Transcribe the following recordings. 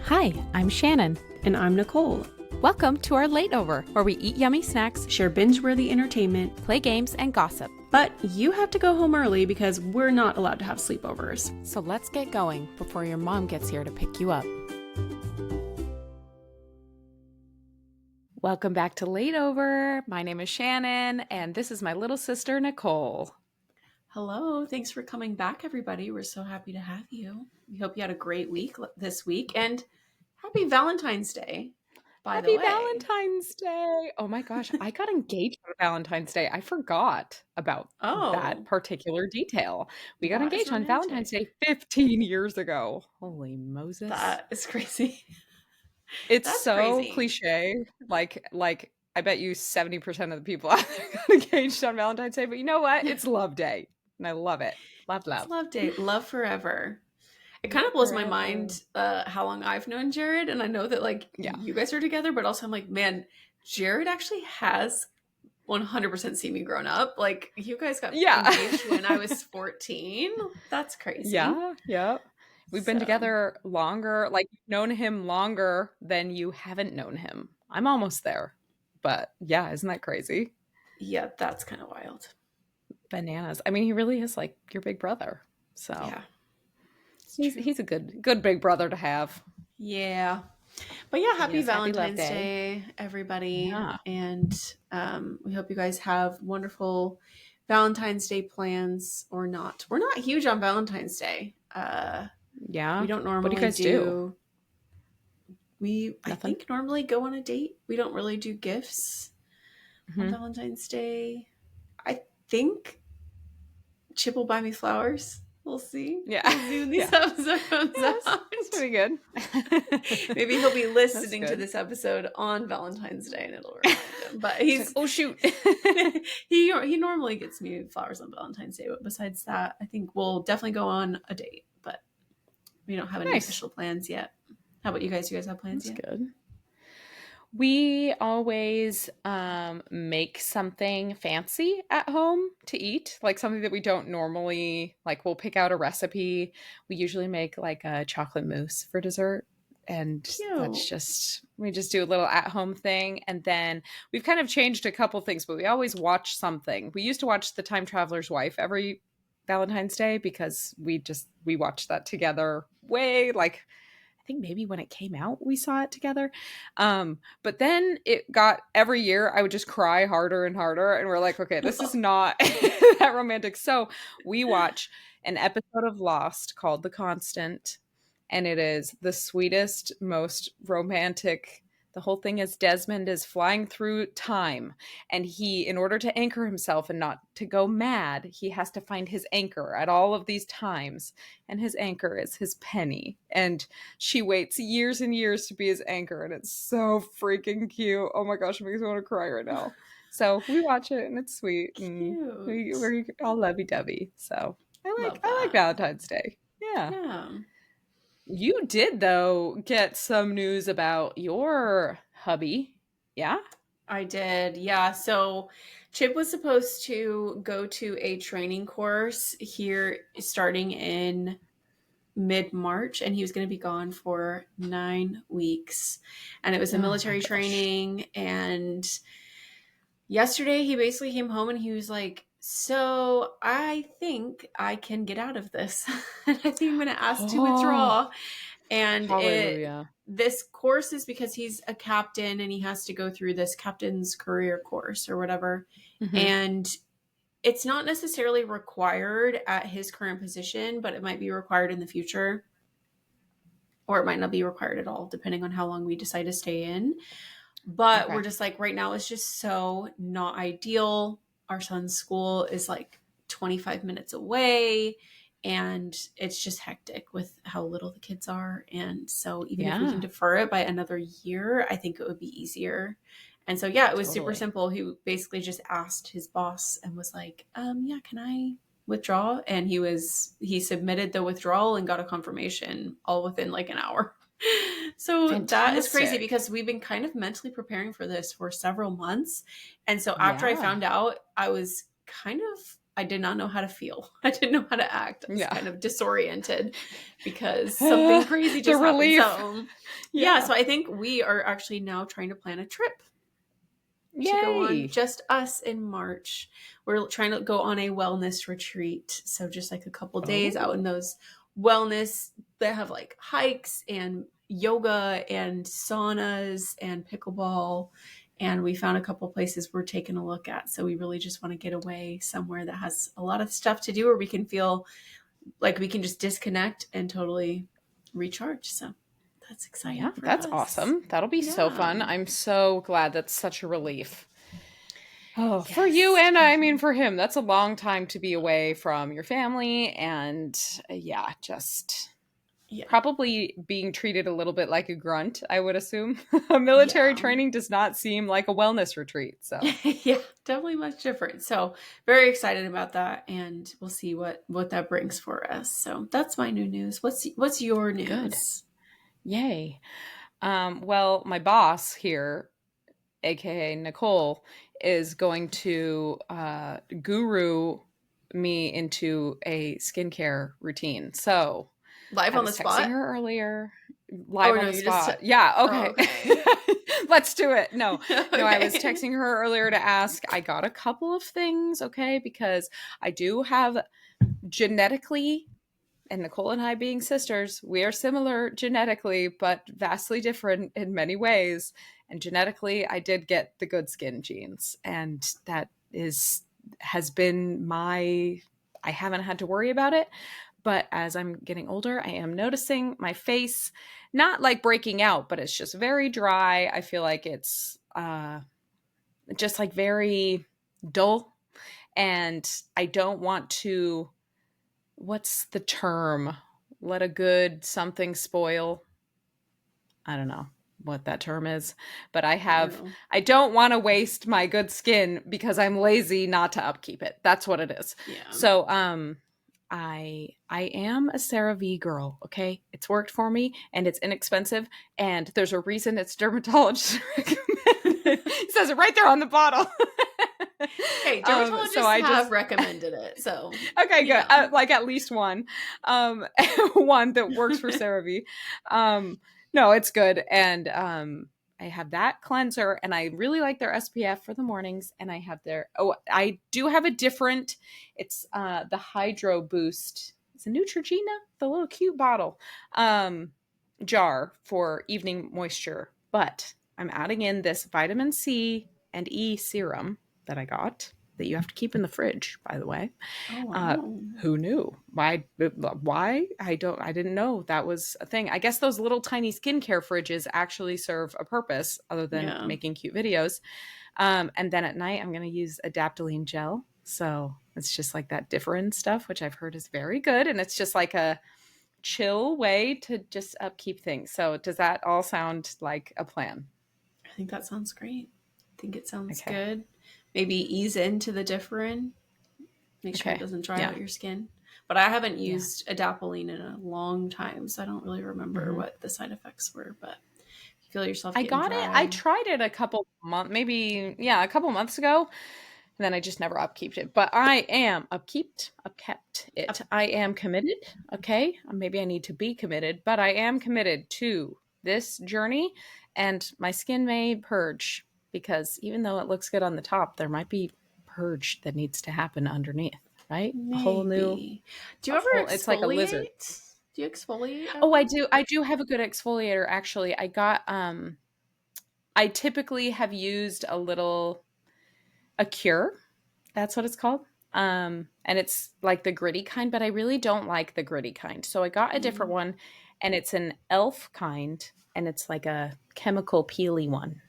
Hi, I'm Shannon. And I'm Nicole. Welcome to our Lateover, where we eat yummy snacks, Share binge-worthy entertainment, play games, and gossip. but you have to go home early because we're not allowed to have sleepovers. So let's get going before your mom gets here to pick you up. Welcome back to Lateover. My name is Shannon, and this is my little sister, Nicole. Hello, thanks for coming back, everybody. We're so happy to have you. We hope you had a great week this week, and happy Valentine's Day, by the way. Happy Valentine's Day. Oh my gosh, I got engaged on Valentine's Day. I forgot about that particular detail. We got engaged on Valentine's Day 15 years ago. Holy Moses. That is crazy. It's so cliche. Like I bet you 70% of the people out there got engaged on Valentine's Day, but you know what? It's Love Day. And I love it. Love. It's Love Day. Love forever. It kind of blows my mind how long I've known Jared, and I know that you guys are together, but also I'm like, man, Jared actually has 100% seen me grown up. Like, you guys got engaged when I was 14. That's crazy. Yeah. We've been together longer. Like, you've known him longer than you haven't known him. I'm almost there. But yeah, isn't that crazy? Yeah, that's kind of wild. Bananas. I mean, he really is like your big brother. So yeah, he's a good big brother to have. Yeah. But yeah, happy Valentine's Day, everybody. Yeah. And we hope you guys have wonderful Valentine's Day plans or not. We're not huge on Valentine's Day. Yeah. We don't normally What do you guys do? I think normally go on a date. We don't really do gifts on Valentine's Day. I think Chip will buy me flowers. We'll see. Yeah. We'll see when these episodes comes out. That's pretty good. Maybe he'll be listening to this episode on Valentine's Day and it'll remind him. But he's oh shoot. he normally gets me flowers on Valentine's Day, but besides that, I think we'll definitely go on a date. But we don't have any official plans yet. How about you guys? You guys have plans yet? Good. We always make something fancy at home to eat, like something that we don't normally, like we'll pick out a recipe. We usually make like a chocolate mousse for dessert. And we just do a little at-home thing. And then we've kind of changed a couple things, but we always watch something. We used to watch The Time Traveler's Wife every Valentine's Day because we watched that together I think maybe when it came out, we saw it together. But then it got every year, I would just cry harder and harder. And we're like, okay, this is not that romantic. So we watch an episode of Lost called The Constant. And it is the sweetest, most romantic. The whole thing is Desmond is flying through time. And he, in order to anchor himself and not to go mad, he has to find his anchor at all of these times. And his anchor is his Penny. And she waits years and years to be his anchor. And it's so freaking cute. Oh my gosh, it makes me want to cry right now. So we watch it and it's sweet. And we're all lovey-dovey. So I like Valentine's Day. Yeah. You did, though, get some news about your hubby. Yeah? I did. Yeah. So Chip was supposed to go to a training course here starting in mid-March, and he was going to be gone for 9 weeks. And it was a military training. And yesterday he basically came home and he was like, so I think I can get out of this. And I think I'm going to ask to withdraw. And this course is because he's a captain and he has to go through this captain's career course or whatever. And it's not necessarily required at his current position, but it might be required in the future. Or it might not be required at all, depending on how long we decide to stay in. But we're just like, right now it's just so not ideal. Our son's school is like 25 minutes away and it's just hectic with how little the kids are. And so even if we can defer it by another year, I think it would be easier. And so, it was super simple. He basically just asked his boss and was like, can I withdraw? And he submitted the withdrawal and got a confirmation all within like an hour. So that is crazy because we've been kind of mentally preparing for this for several months. And so after I found out, I was kind of I did not know how to feel. I didn't know how to act. I was Yeah. kind of disoriented because something crazy The just happened. relief. So, yeah, Yeah. so I think we are actually now trying to plan a trip to go on Yay. just us in March. We're trying to go on a wellness retreat. So just like a couple days out in Oh. those wellness that have like hikes and yoga and saunas and pickleball. And we found a couple places we're taking a look at. So we really just want to get away somewhere that has a lot of stuff to do where we can feel like we can just disconnect and totally recharge. So that's Yeah, exciting for that's us. awesome. That'll be so Yeah. fun. I'm so glad. That's such a relief. Oh, for you Yes. and I mean for him. That's a long time to be away from your family and yeah, just Yeah. probably being treated a little bit like a grunt, I would assume. Military Yeah. training does not seem like a wellness retreat. So, Yeah, definitely much different. So very excited about that, and we'll see what that brings for us. So that's my new news. What's your good. news? Yay. Well, my boss here, aka Nicole, is going to guru me into a skincare routine. So Live I on the was texting spot? her earlier, Oh live on no, the you just. spot. Yeah, Oh, okay. okay. Let's do it. No, no, I was Okay. texting her earlier to ask. I got a couple of things, okay, because I do have genetically, and Nicole and I being sisters, we are similar genetically, but vastly different in many ways. And genetically, I did get the good skin genes, and that has been my. I haven't had to worry about it, but as I'm getting older, I am noticing my face not like breaking out, but it's just very dry. I feel like it's just like very dull, and I don't want to, what's the term? Let a good something spoil. I don't know what that term is, but I don't know. I don't want to waste my good skin because I'm lazy not to upkeep it. That's what it is. Yeah. So, I am a CeraVe girl, okay? It's worked for me and it's inexpensive and there's a reason it's dermatologist recommended. It says it right there on the bottle. Hey, So dermatologists I have just recommended it, so okay, you good. know. Like at least one, one that works for CeraVe. No, it's good, and I have that cleanser, and I really like their SPF for the mornings. And I have their I do have a different. It's the Hydro Boost. It's a Neutrogena, the little cute bottle, jar for evening moisture. But I'm adding in this vitamin C and E serum that I got that you have to keep in the fridge, by the way. Oh Uh, wow. who knew? Why? Why? I don't. I didn't know that was a thing. I guess those little tiny skincare fridges actually serve a purpose other than Yeah. making cute videos. And then at night, I'm going to use adaptoline gel. So it's just like that different stuff, which I've heard is very good, and it's just like a chill way to just upkeep things. So does that all sound like a plan? I think that sounds great. I think it sounds Okay. good. Maybe ease into the different. Make sure it Okay. doesn't dry Yeah. out your skin. But I haven't Yeah. used adapalene in a long time, so I don't really remember Mhm. what the side effects were. But if you feel yourself I getting got it. I dry, tried it a couple months, maybe, yeah, a couple months ago, and then I just never upkeeped it. But I am upkept it. up, I am committed. Okay, maybe I need to be committed, but I am committed to this journey, and my skin may purge because even though it looks good on the top, there might be purge that needs to happen underneath. Right, a whole new, maybe. Do you a ever whole. It's like a lizard. exfoliate? Do you exfoliate Oh, I ever? do. I do have a good exfoliator actually. I typically have used a cure. That's what it's called. And it's like the gritty kind, but I really don't like the gritty kind. So I got a different Mm. one, and it's an elf kind, and it's like a chemical peely one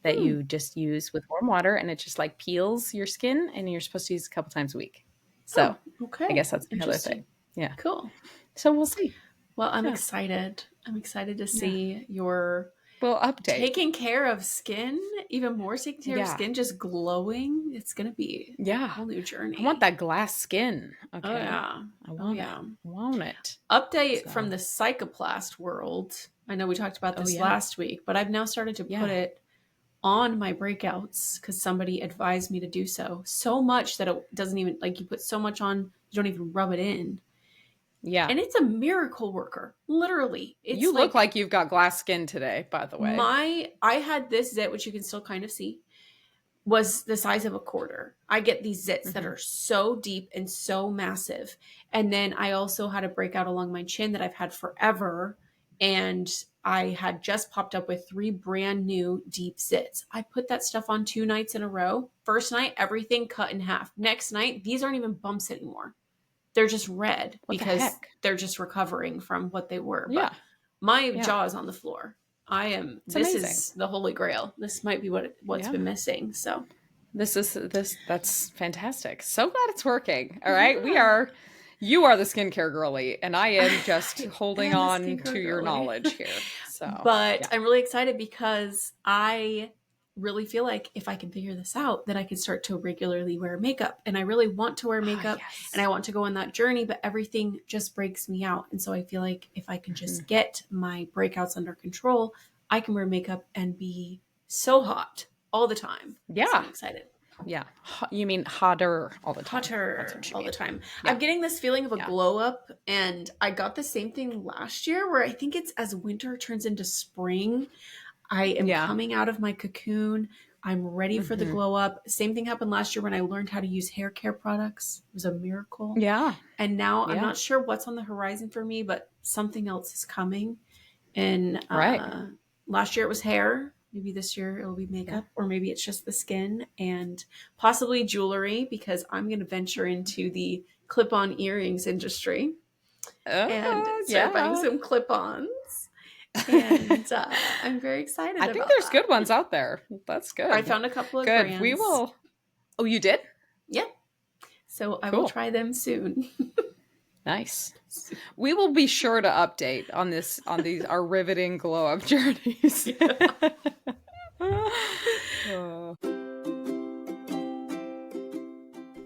that Hmm. you just use with warm water, and it just like peels your skin, and you're supposed to use a couple times a week. So Oh, I okay. guess that's my other thing. Interesting. Yeah. Cool. So we'll see. Well, I'm Yeah. excited. I'm excited to Yeah. see your We'll update. taking care of skin, even more taking care of Yeah. skin, just glowing. It's going to be a Yeah. whole new I want journey. that glass skin. Oh, Okay. yeah. I Oh, want it. yeah. I want it. Update from So, the psychoplast world. I know we talked about oh this yeah. last week, but I've now started to put Yeah. it on my breakouts because somebody advised me to do so. So much that it doesn't even, like, you put so much on, you don't even rub it in. Yeah. And it's a miracle worker. Literally. You It's look like like you've got glass skin today, by the way. I had this zit, which you can still kind of see, was the size of a quarter. I get these zits that Hmm. are so deep and so massive. And then I also had a breakout along my chin that I've had forever. And I had just popped up with 3 brand new deep zits. I put that stuff on 2 nights in a row. First night, everything cut in half. Next night, these aren't even bumps anymore. They're just red What the because heck? they're just recovering from what they were. But Yeah. my Yeah. jaw is on the floor. It's This amazing. is the holy grail. This might be what's Yeah. been missing. So, That's fantastic. So glad it's working. All right. yeah. You are the skincare girly, and I am just I holding am a on to skincare your girly. knowledge here. So, But yeah. I'm really excited because I really feel like if I can figure this out, then I can start to regularly wear makeup. And I really want to wear Ah, makeup and I yes. want to go on that journey, but everything just breaks me out. And so I feel like if I can Hmm. just get my breakouts under control, I can wear makeup and be so hot all the time. So Yeah. I'm excited. Yeah. You mean hotter all the time. That's Hotter what you all the mean. time. Yeah. I'm getting this feeling of a Yeah. glow up, and I got the same thing last year where I think it's as winter turns into spring, I am Yeah. coming out of my cocoon. I'm ready for the Hmm. glow up. Same thing happened last year when I learned how to use hair care products. It was a miracle. Yeah. And now I'm Yeah. not sure what's on the horizon for me, but something else is coming. And Right. last year it was hair. Maybe this year it will be Yeah. makeup, or maybe it's just the skin and possibly jewelry because I'm going to venture into the clip on earrings industry and start buying Yeah. some clip ons. And I'm very excited I think about there's good that. ones out there. That's I good. found a couple of Good. We brands. will. Oh, you did? Yep. So I will Cool. try them soon. Nice. We will be sure to update on these our riveting glow up journeys. Yeah. Oh.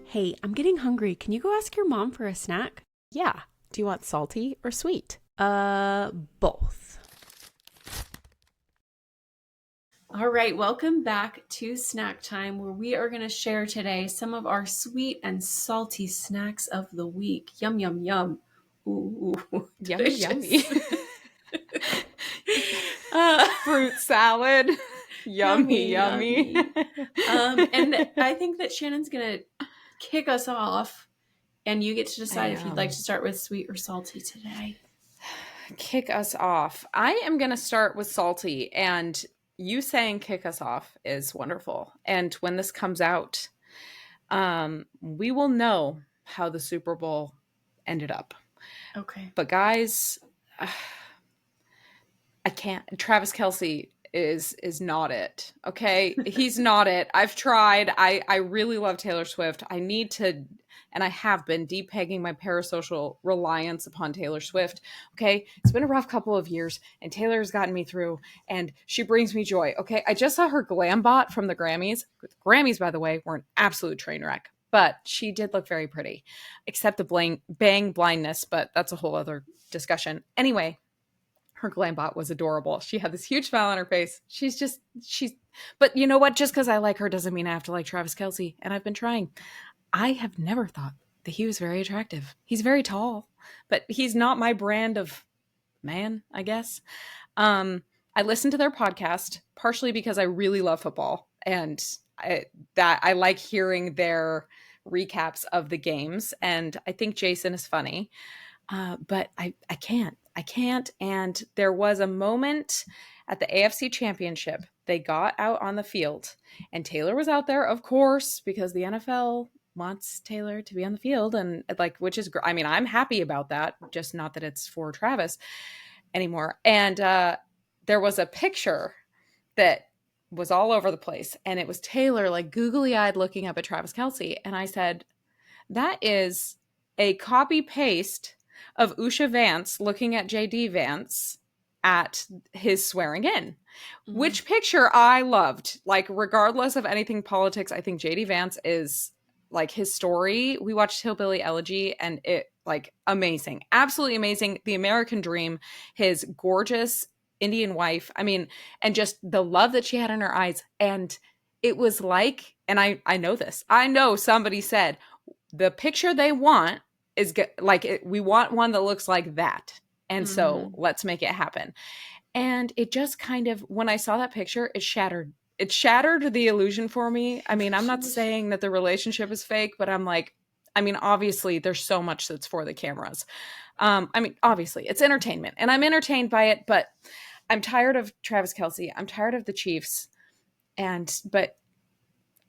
Hey, I'm getting hungry. Can you go ask your mom for a snack? Yeah. Do you want salty or sweet? Both. All right, welcome back to Snack Time, where we are going to share today some of our sweet and salty snacks of the week. Yum, yum, yum. Ooh, Yummy, yummy. delicious. uh, Fruit salad. Yummy, Yummy, yummy. yummy. And I think that Shannon's going to kick us off, and you get to I decide if you'd like to am. start with sweet or salty today. Kick us off. I am going to start with salty, and you saying kick us off is wonderful. And when this comes out, we will know how the Super Bowl ended up. Okay. But guys, I can't. Travis Kelsey is not it. Okay, he's not it. I've tried. I really love Taylor Swift. I need to, and I have been depegging my parasocial reliance upon Taylor Swift. Okay, it's been a rough couple of years, and Taylor has gotten me through, and she brings me joy. Okay, I just saw her glam bot from the Grammys. The Grammys, by the way, were an absolute train wreck. But she did look very pretty, except the bang blindness, but that's a whole other discussion. Anyway, her glam bot was adorable. She had this huge smile on her face. But you know what? Just because I like her doesn't mean I have to like Travis Kelsey. And I've been trying. I have never thought that he was very attractive. He's very tall, but he's not my brand of man, I guess. Um, I listened to their podcast partially because I really love football and I like hearing their recaps of the games. And I think Jason is funny. But I can't. I can't. And there was a moment at the AFC Championship. They got out on the field, and Taylor was out there, of course, because the NFL wants Taylor to be on the field, and like, which is, I mean, I'm happy about that. Just not that it's for Travis anymore. And there was a picture that was all over the place, and it was Taylor like googly eyed looking up at Travis Kelsey, and I said, that is a copy paste of Usha Vance looking at JD Vance at his swearing in, Mm. which picture I loved. Like, regardless of anything politics, I think JD Vance is like his story. We watched Hillbilly Elegy and it like amazing, absolutely amazing. The American Dream, his gorgeous Indian wife. I mean, and just the love that she had in her eyes. And it was like, and I know this. I know somebody said the picture they want is like we want one that looks like that. And so Mm-hmm. let's make it happen. And it just kind of, when I saw that picture, it shattered the illusion for me. I mean, I'm She not was, saying that the relationship is fake, but I'm like, I mean, obviously there's so much that's for the cameras. I mean, obviously it's entertainment and I'm entertained by it, but I'm tired of Travis Kelce. I'm tired of the Chiefs. But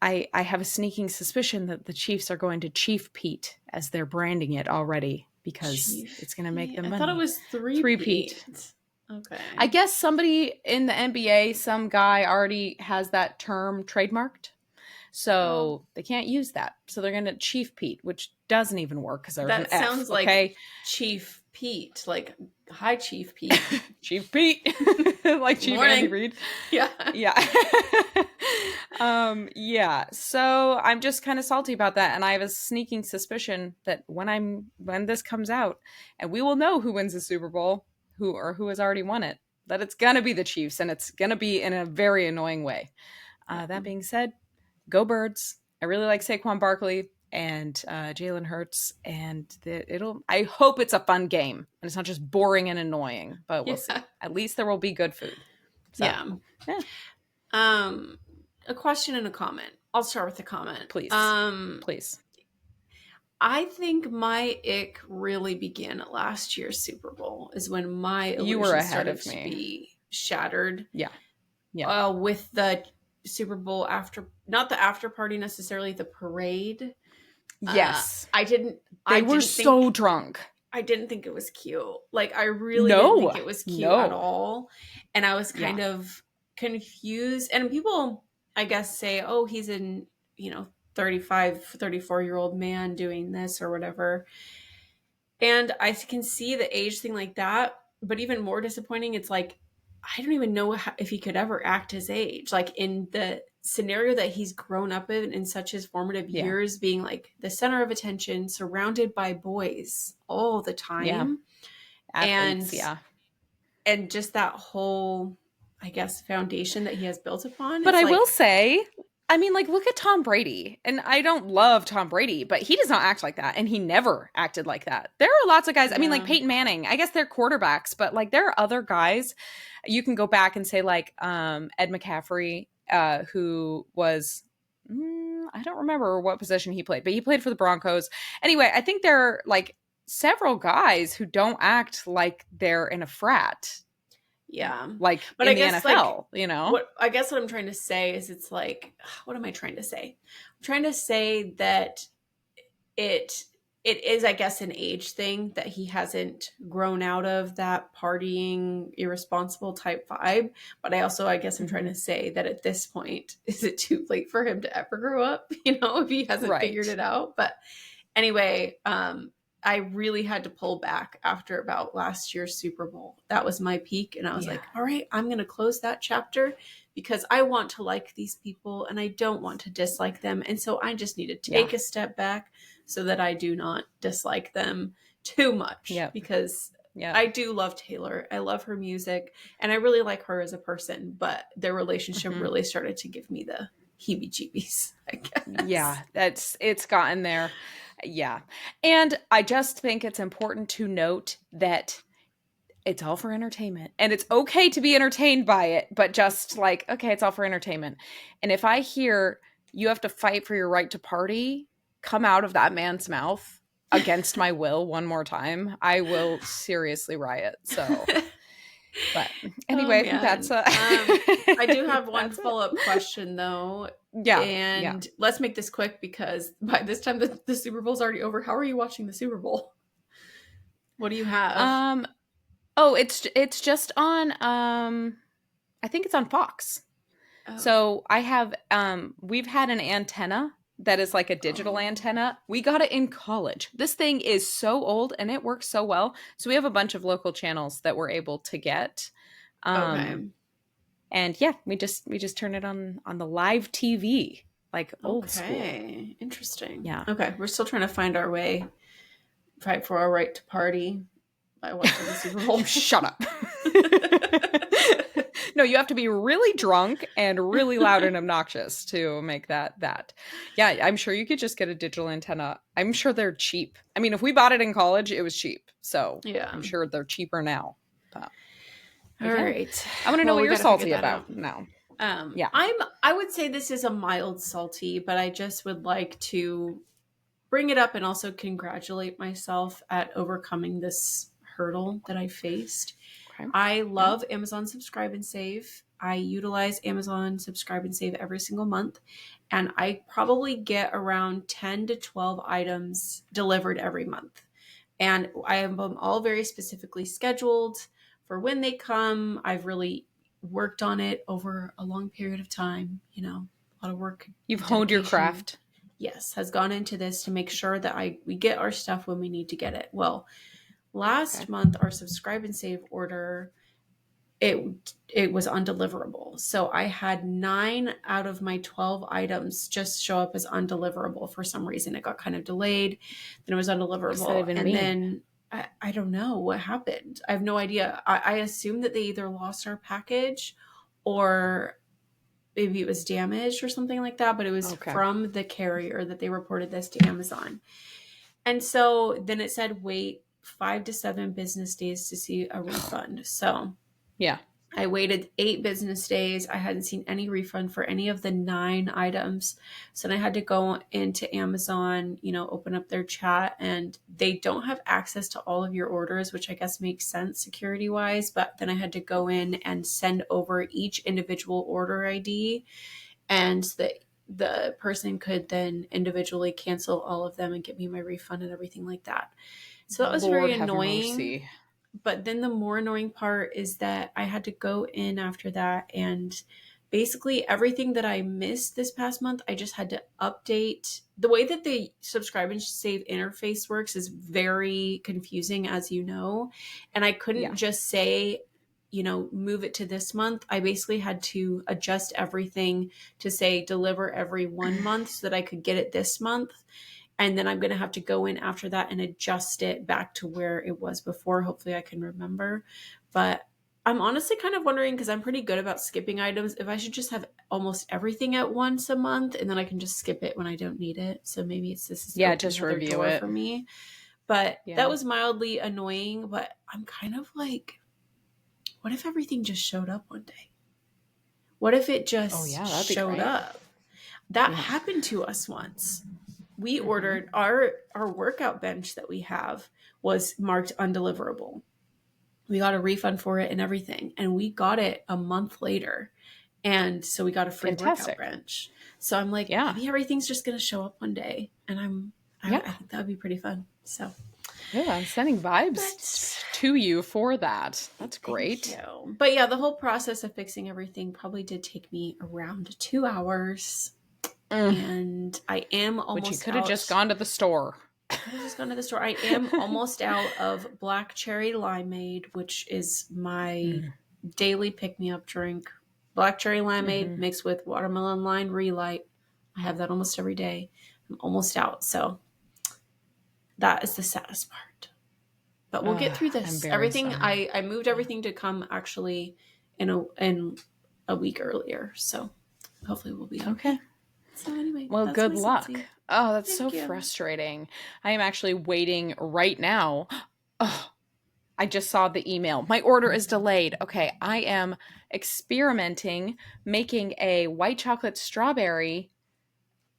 I have a sneaking suspicion that the Chiefs are going to Chief Pete as they're branding it already because Chief it's going to make Pete. them I thought it money. was three Three Pete. Pete. I Okay. guess somebody in the NBA, some guy already has that term trademarked. Oh, So they can't use that. So they're going to Chief Pete, which doesn't even work because there's an that F. sounds like Okay. Chief Pete. Like, hi, Chief Pete. Chief Pete, like Good Chief Andy morning. Reid. Yeah. Yeah. Yeah. So I'm just kind of salty about that. And I have a sneaking suspicion that when this comes out and we will know who wins the Super Bowl, who has already won it, that it's gonna be the Chiefs and it's gonna be in a very annoying way. Yeah. That being said, go Birds. I really like Saquon Barkley and Jalen Hurts, and I hope it's a fun game and it's not just boring and annoying, but we'll Yeah. see. At least there will be good food. So, Yeah. yeah, Um, a question and a comment. I'll start with the comment. please, please. I think my ick really began at last year's Super Bowl, is when my You were illusion ahead started of to me. be shattered. Yeah, yeah. With the Super Bowl after, not the after party necessarily, the parade. Yes, I didn't, they were so drunk. I didn't think it was cute. Like, I really didn't think No, it was cute at no. all. And I was Yeah, kind of confused. And people, I guess, say, oh, he's an, 35, 34-year-old man doing this or whatever. And I can see the age thing like that. But even more disappointing, it's like, I don't even know if he could ever act his age. Like, in the scenario that he's grown up in such his formative yeah, years, being like the center of attention, surrounded by boys all the yeah. time. And Athletes, yeah. just that whole, I guess, foundation that he has built upon. But It's I will like, say, I mean, like, look at Tom Brady. And I don't love Tom Brady, but he does not act like that. And he never acted like that. There are lots of guys, I mean, like yeah, Peyton Manning, I guess they're quarterbacks, but like there are other guys. You can go back and say, like, Ed McCaffrey, who was. I don't remember what position he played, but he played for the Broncos. Anyway, I think there are like several guys who don't act like they're in a frat, yeah. like But I in the guess, like, NFL, you know? what I'm trying to say is, it's like, what am I trying to say? I'm trying to say that it it is, I guess, an age thing, that he hasn't grown out of that partying, irresponsible type vibe. But I also, I guess, I'm trying Mhm. to say that at this point, is it too late for him to ever grow up? If he hasn't figured Right. it out. But anyway, I really had to pull back after about last year's Super Bowl. That was my peak. And I was Yeah. like, all right, I'm going to close that chapter, because I want to like these people and I don't want to dislike them. And so I just need to Yeah. take a step back so that I do not dislike them too much, Yep. because Yep. I do love Taylor. I love her music and I really like her as a person, but their relationship Mhm. really started to give me the heebie jeebies, I guess. Yeah, it's gotten there. Yeah. And I just think it's important to note that it's all for entertainment and it's okay to be entertained by it, but just like, okay, it's all for entertainment. And if I hear you have to fight for your right to party come out of that man's mouth against my will one more time, I will seriously riot. So, but Oh anyway, man. I do have one that's it. follow-up question though. Yeah. Yeah. And let's make this quick, because by this time the Super Bowl's already over. How are you watching the Super Bowl? What do you have? Um oh, it's just on I think it's on Fox. Oh. So I have we've had an antenna that is like a digital Oh. antenna. We got it in college. This thing is so old and it works so well. So we have a bunch of local channels that we're able to get. Okay. And yeah, we just turn it on the live TV, like old school. Okay. Interesting. Yeah. Okay. We're still trying to find our way, fight for our right to party by watching the Super You Bowl. shut up. No, you have to be really drunk and really loud and obnoxious to make that. Yeah, I'm sure you could just get a digital antenna. I'm sure they're cheap. I mean, if we bought it in college, it was cheap. So Yeah. I'm sure they're cheaper now. But All yeah. right. I want to know Well, what we you're got to figure salty that about out. now. Yeah. I would say this is a mild salty, but I just would like to bring it up and also congratulate myself at overcoming this hurdle that I faced. Okay. I Yeah. love Amazon Subscribe and Save. I utilize Amazon Subscribe and Save every single month, and I probably get around 10 to 12 items delivered every month. And I have them all very specifically scheduled for when they come. I've really worked on it over a long period of time, a lot of work You've and honed your dedication, craft. yes, has gone into this to make sure that we get our stuff when we need to get it. Well, Okay. last month our subscribe and save order, it was undeliverable. So I had 9 out of my 12 items just show up as undeliverable for some reason. It got kind of delayed, then it was What does that undeliverable, even and mean? then I don't know what happened. I have no idea. I assume that they either lost our package or maybe it was damaged or something like that, but it was Okay. from the carrier that they reported this to Amazon. And so then it said wait 5 to 7 business days to see a refund. So Yeah. I waited 8 business days. I hadn't seen any refund for any of the 9 items. So then I had to go into Amazon, open up their chat, and they don't have access to all of your orders, which I guess makes sense security wise. But then I had to go in and send over each individual order ID, and the person could then individually cancel all of them and get me my refund and everything like that. So that was very Lord have annoying. mercy. But then the more annoying part is that I had to go in after that, and basically everything that I missed this past month, I just had to update. The way that the subscribe and save interface works is very confusing, as you know. And I couldn't Yeah. just say, move it to this month. I basically had to adjust everything to say deliver every 1 month so that I could get it this month. And then I'm going to have to go in after that and adjust it back to where it was before. Hopefully I can remember. But I'm honestly kind of wondering, because I'm pretty good about skipping items, if I should just have almost everything at once a month and then I can just skip it when I don't need it. So maybe this is Yeah, opening just another review door it. for me. But that Yeah. was mildly annoying. But I'm kind of like, what if everything just showed up one day? What if it Oh just yeah, that'd be showed great. up? That Yeah. happened to us once. We Mm-hmm. ordered our workout bench that we have was marked undeliverable. We got a refund for it and everything, and we got it a month later, and so we got a free workout Fantastic. bench. So I'm like, Yeah. maybe everything's just going to show up one day, and Yeah. I think that would be pretty fun. So Yeah, I'm sending vibes but to you for that. That's thank great. you. But yeah, the whole process of fixing everything probably did take me around 2 hours, Mm. and I am Which you almost could have just out. gone to the store. Could have just gone to the store. I am almost out of black cherry limeade, which is my Mm. daily pick me up drink. Black cherry limeade Mm-hmm. mixed with watermelon lime relight. I have that almost every day. I'm almost out. So that is the saddest part. But we'll get through I'm this. very Everything sorry. I moved Yeah. everything to come actually in a week earlier. So hopefully we'll be Okay. okay. So anyway, Well, that's my good luck. salty. Oh, that's so Thank you. frustrating. I am actually waiting right now. Oh, I just saw the email. My order is delayed. Okay, I am experimenting making a white chocolate strawberry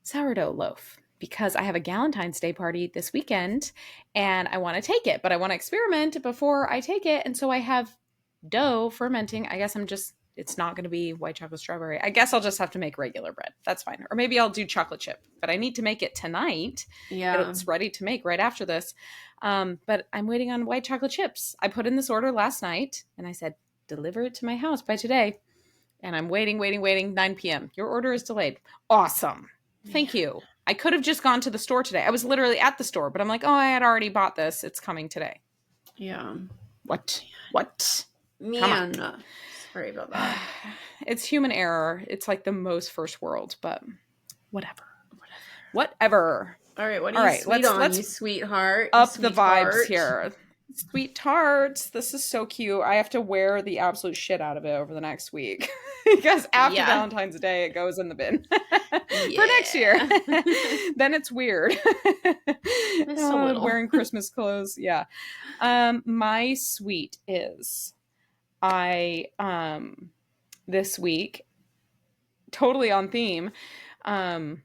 sourdough loaf because I have a Valentine's Day party this weekend and I want to take it, but I want to experiment before I take it. And so I have dough fermenting. I guess it's not going to be white chocolate strawberry. I guess I'll just have to make regular bread. That's fine. Or maybe I'll do chocolate chip, but I need to make it tonight. Yeah. It's ready to make right after this. But I'm waiting on white chocolate chips. I put in this order last night and I said, deliver it to my house by today. And I'm waiting, waiting, waiting. 9 p.m. Your order is delayed. Awesome. Man. Thank you. I could have just gone to the store today. I was literally at the store, but I'm like, oh, I had already bought this. It's coming today. Yeah. What? What? Come on. Man. Sorry about that. It's human error. It's like the most first world, but whatever. Whatever. All right, what are All you right, sweet on, let's you sweetheart? You up the vibes sweetheart. here. Sweet tarts. This is so cute. I have to wear the absolute shit out of it over the next week because after Yeah. Valentine's Day, it goes in the bin for next year. Yeah. Then it's weird. Just a little. Wearing Christmas clothes. Yeah. My sweet is I this week, totally on theme. Um,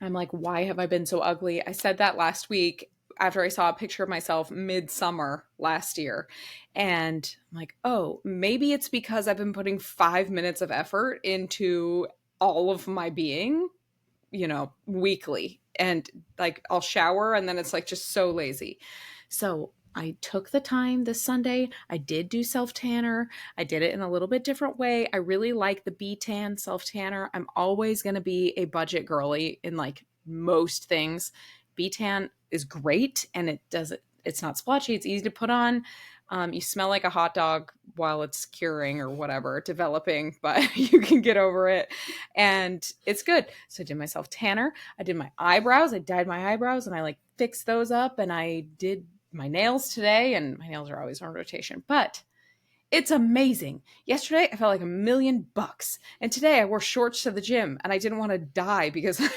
I'm like, why have I been so ugly? I said that last week after I saw a picture of myself midsummer last year. And I'm like, oh, maybe it's because I've been putting 5 minutes of effort into all of my being, weekly. And like I'll shower and then it's like just so lazy. So I took the time this Sunday. I did do self tanner. I did it in a little bit different way. I really like the B tan self tanner. I'm always going to be a budget girly in like most things. B tan is great and it's not splotchy. It's easy to put on. You smell like a hot dog while it's curing or whatever, developing, but you can get over it. And it's good. So I did myself tanner. I did my eyebrows. I dyed my eyebrows and I like fixed those up. And I did my nails today. And my nails are always on rotation. But it's amazing. Yesterday, I felt like $1,000,000. And today, I wore shorts to the gym and I didn't want to die because my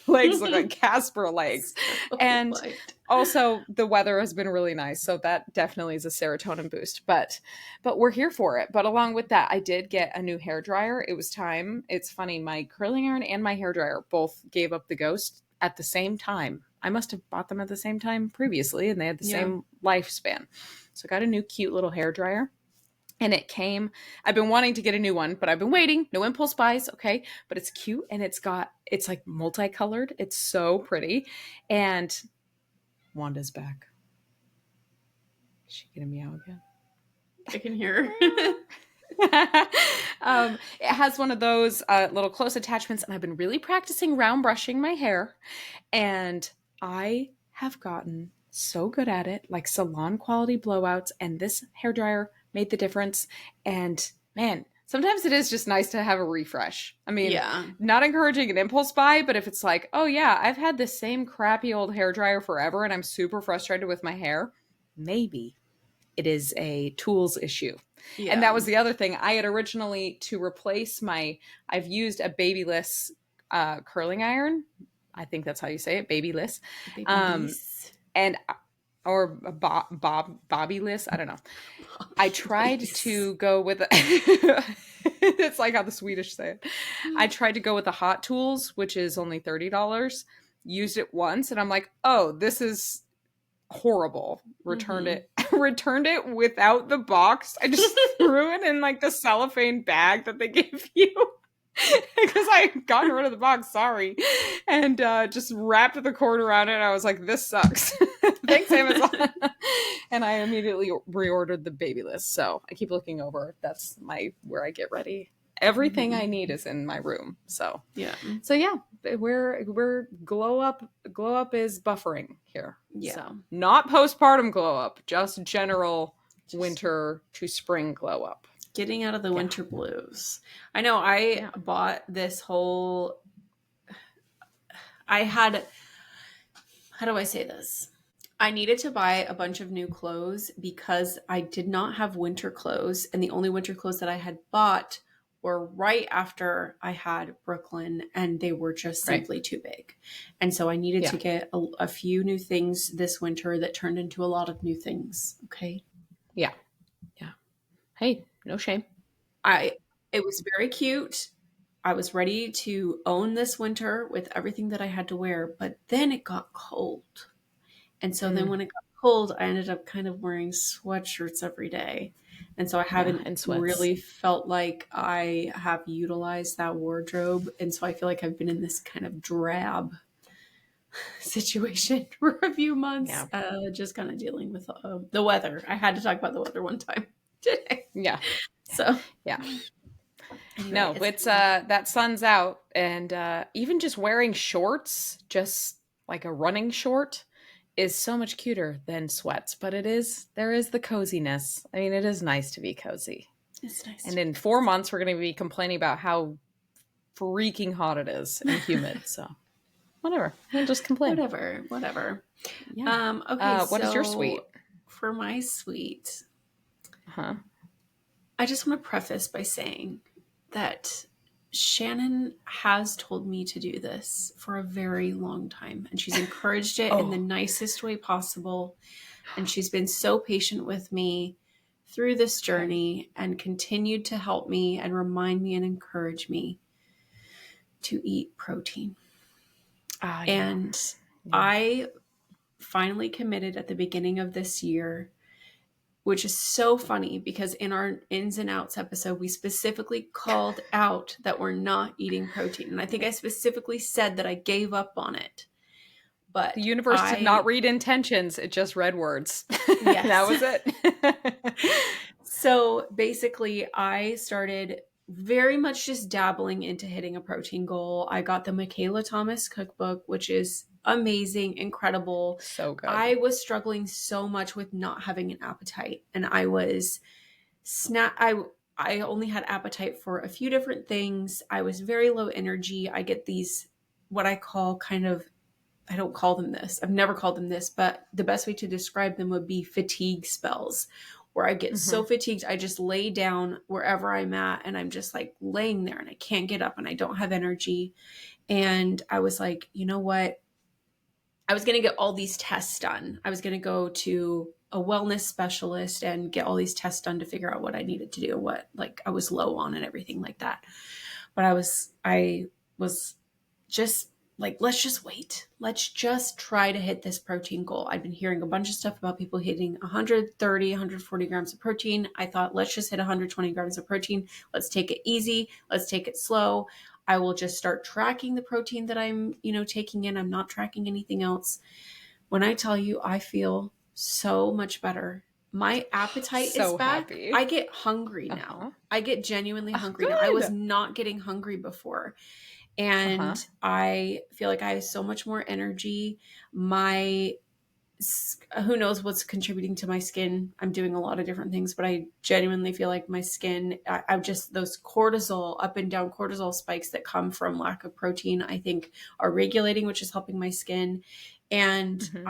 legs look like Casper legs. So And light. also, the weather has been really nice. So that definitely is a serotonin boost. But we're here for it. But along with that, I did get a new hair dryer. It was time. It's funny. My curling iron and my hair dryer both gave up the ghost at the same time. I must have bought them at the same time previously and they had the Yeah. same lifespan. So I got a new cute little hair dryer. And it came, I've been wanting to get a new one, but I've been waiting. No impulse buys, okay? But it's cute and it's like multicolored. It's so pretty. And Wanda's back. Is she gonna meow again? I can hear. It has one of those little close attachments, and I've been really practicing round brushing my hair. And I have gotten so good at it, like salon quality blowouts, and this hairdryer made the difference. And man, sometimes it is just nice to have a refresh. I mean, Yeah. not encouraging an impulse buy, but if it's like, oh yeah, I've had the same crappy old hairdryer forever and I'm super frustrated with my hair, maybe it is a tools issue. And Yeah. that was the other thing. I had originally to replace I've used a babyless curling iron. I think that's how you say it, babyless. Baby Um, Lise. and or a bobbyless. I don't know. I tried Lise. to go with it's like how the Swedish say it. I tried to go with the Hot Tools, which is only $30. Used it once, and I'm like, oh, this is horrible. Returned Mm-hmm. it. Returned it without the box. I just threw it in like the cellophane bag that they give you. Because I had gotten rid of the box, sorry, and just wrapped the cord around it. And I was like, "This sucks." Thanks, Amazon. And I immediately reordered the babyless. So I keep looking over. That's where I get ready. Everything I need is in my room. So Yeah. yeah, we're glow up. Glow up is buffering here. Yeah. So not postpartum glow up, just general Just winter to spring glow up. getting out of the Yeah. winter blues. I know I Yeah. bought this whole I had how do I say this? I needed to buy a bunch of new clothes because I did not have winter clothes and the only winter clothes that I had bought were right after I had Brooklyn and they were just Right. simply too big. And so I needed to get a few new things this winter that turned into a lot of new things, okay? Yeah. Yeah. Hey, no shame. It was very cute. I was ready to own this winter with everything that I had to wear, but then it got cold. And so then when it got cold, I ended up kind of wearing sweatshirts every day. And so I haven't and sweats. really felt like I have utilized that wardrobe. And so I feel like I've been in this kind of drab situation for a few months, just kind of dealing with the weather. I had to talk about the weather one time today. Yeah. So, Yeah. anyway, No, it's that sun's out, and even just wearing shorts, just like a running short, is so much cuter than sweats. But there is the coziness. I mean, it is nice to be cozy. it's nice. And in 4 months, we're going to be complaining about how freaking hot it is and humid. So whatever, we'll just complain. Whatever. Yeah. Okay. What is your sweet? for my sweet, Huh? I just want to preface by saying that Shannon has told me to do this for a very long time, and she's encouraged it in the Oh, nicest way possible. And she's been so patient with me through this okay. journey and continued to help me and remind me and encourage me to eat protein. Ah, yeah. And Yeah. I finally committed at the beginning of this year, which is so funny because in our ins and outs episode, we specifically called out that we're not eating protein. And I think I specifically said that I gave up on it. The But universe did not I, read intentions, it just read words. That yes. was it. So basically, I started very much just dabbling into hitting a protein goal. I got the Michaela Thomas cookbook, which is amazing, incredible. So good. I was struggling so much with not having an appetite, and I was snap I only had appetite for a few different things. I was very low energy. I get these what I call kind of I don't call them this. I've never called them this, but the best way to describe them would be fatigue spells, where I get so Hmm. fatigued, I just lay down wherever I'm at and I'm just like laying there and I can't get up and I don't have energy. And I was like, you know what? I was going to get all these tests done. I was going to go to a wellness specialist and get all these tests done to figure out what I needed to do, what like I was low on and everything like that. But I was just like, let's just wait. Let's just try to hit this protein goal. I've been hearing a bunch of stuff about people hitting 130, 140 grams of protein. I thought, let's just hit 120 grams of protein. Let's take it easy. Let's take it slow. I will just start tracking the protein that I'm, taking in. I'm not tracking anything else. When I tell you, I feel so much better. My appetite is So back. happy. I get hungry now. Uh-huh. I get genuinely Oh, hungry now. I was good. not getting hungry before. Uh-huh. And I feel like I have so much more energy. My who knows what's contributing to my skin. I'm doing a lot of different things, but I genuinely feel like my skin, I've just those cortisol, up and down cortisol spikes that come from lack of protein, I think are regulating, which is helping my skin. And Hmm.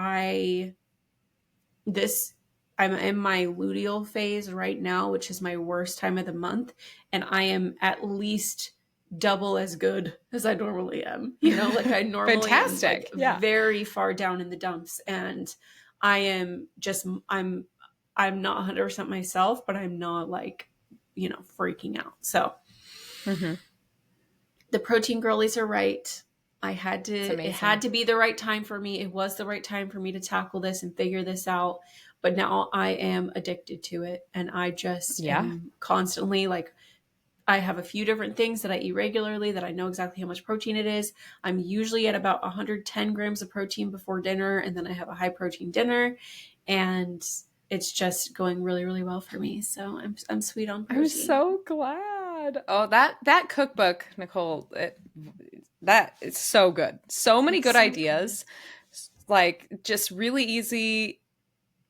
this, I'm in my luteal phase right now, which is my worst time of the month. And I am at least double as good as I normally am. Like I normally am like Fantastic. Yeah. very far down in the dumps. And I am just, I'm not 100% myself, but I'm not like, freaking out. So Hmm. the protein girlies are right. It's It had amazing. to be the right time for me. It was the right time for me to tackle this and figure this out. But now I am addicted to it. And I just Yeah. am constantly like, I have a few different things that I eat regularly that I know exactly how much protein it is. I'm usually at about 110 grams of protein before dinner. And then I have a high protein dinner. And it's just going really, really well for me. So I'm sweet on I'm protein. so glad. Oh, that cookbook, Nicole, that is so good. So many It's good so good. ideas. Like just really easy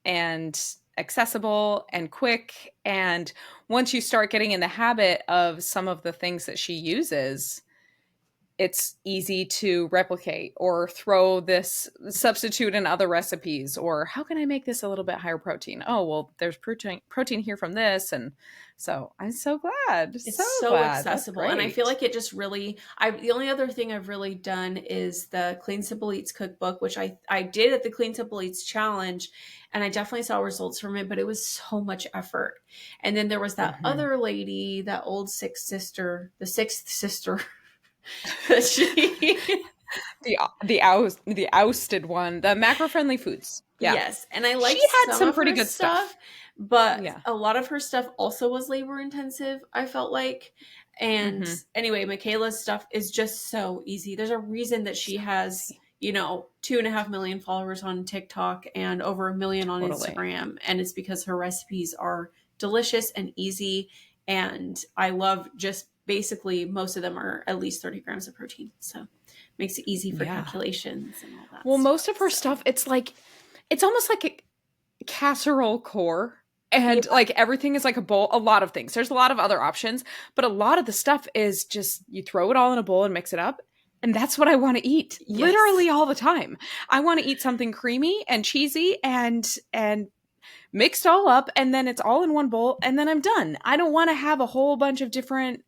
and accessible and quick. And once you start getting in the habit of some of the things that she uses, it's easy to replicate or throw this substitute in other recipes, or how can I make this a little bit higher protein? Oh, well, there's protein here from this. And so I'm so glad, It's so so glad. That's accessible. And I feel great. like it just really the only other thing I've really done is the Clean Simple Eats cookbook, which I did at the Clean Simple Eats challenge, and I definitely saw results from it, but it was so much effort. And then there was that Hmm. other lady, that old the sixth sister that she The ousted one, the macro friendly foods. Yeah, Yes, and I she liked had some some of pretty her good stuff, stuff. but Yeah. a lot of her stuff also was labor intensive, I felt like. And Hmm. anyway, Michaela's stuff is just so easy. There's a reason that she So has, easy. 2.5 million followers on TikTok and over 1 million on Totally. Instagram. And it's because her recipes are delicious and easy. And I love just basically most of them are at least 30 grams of protein. So makes it easy for Yeah. calculations and all that Well, most stuff. of her So stuff, it's almost like a casserole core. yeah. And like everything is like a bowl, a lot of things. There's a lot of other options, but a lot of the stuff is just you throw it all in a bowl and mix it up. And that's what I want to eat Yes. literally all the time. I want to eat something creamy and cheesy and mixed all up, and then it's all in one bowl, and then I'm done. I don't want to have a whole bunch of different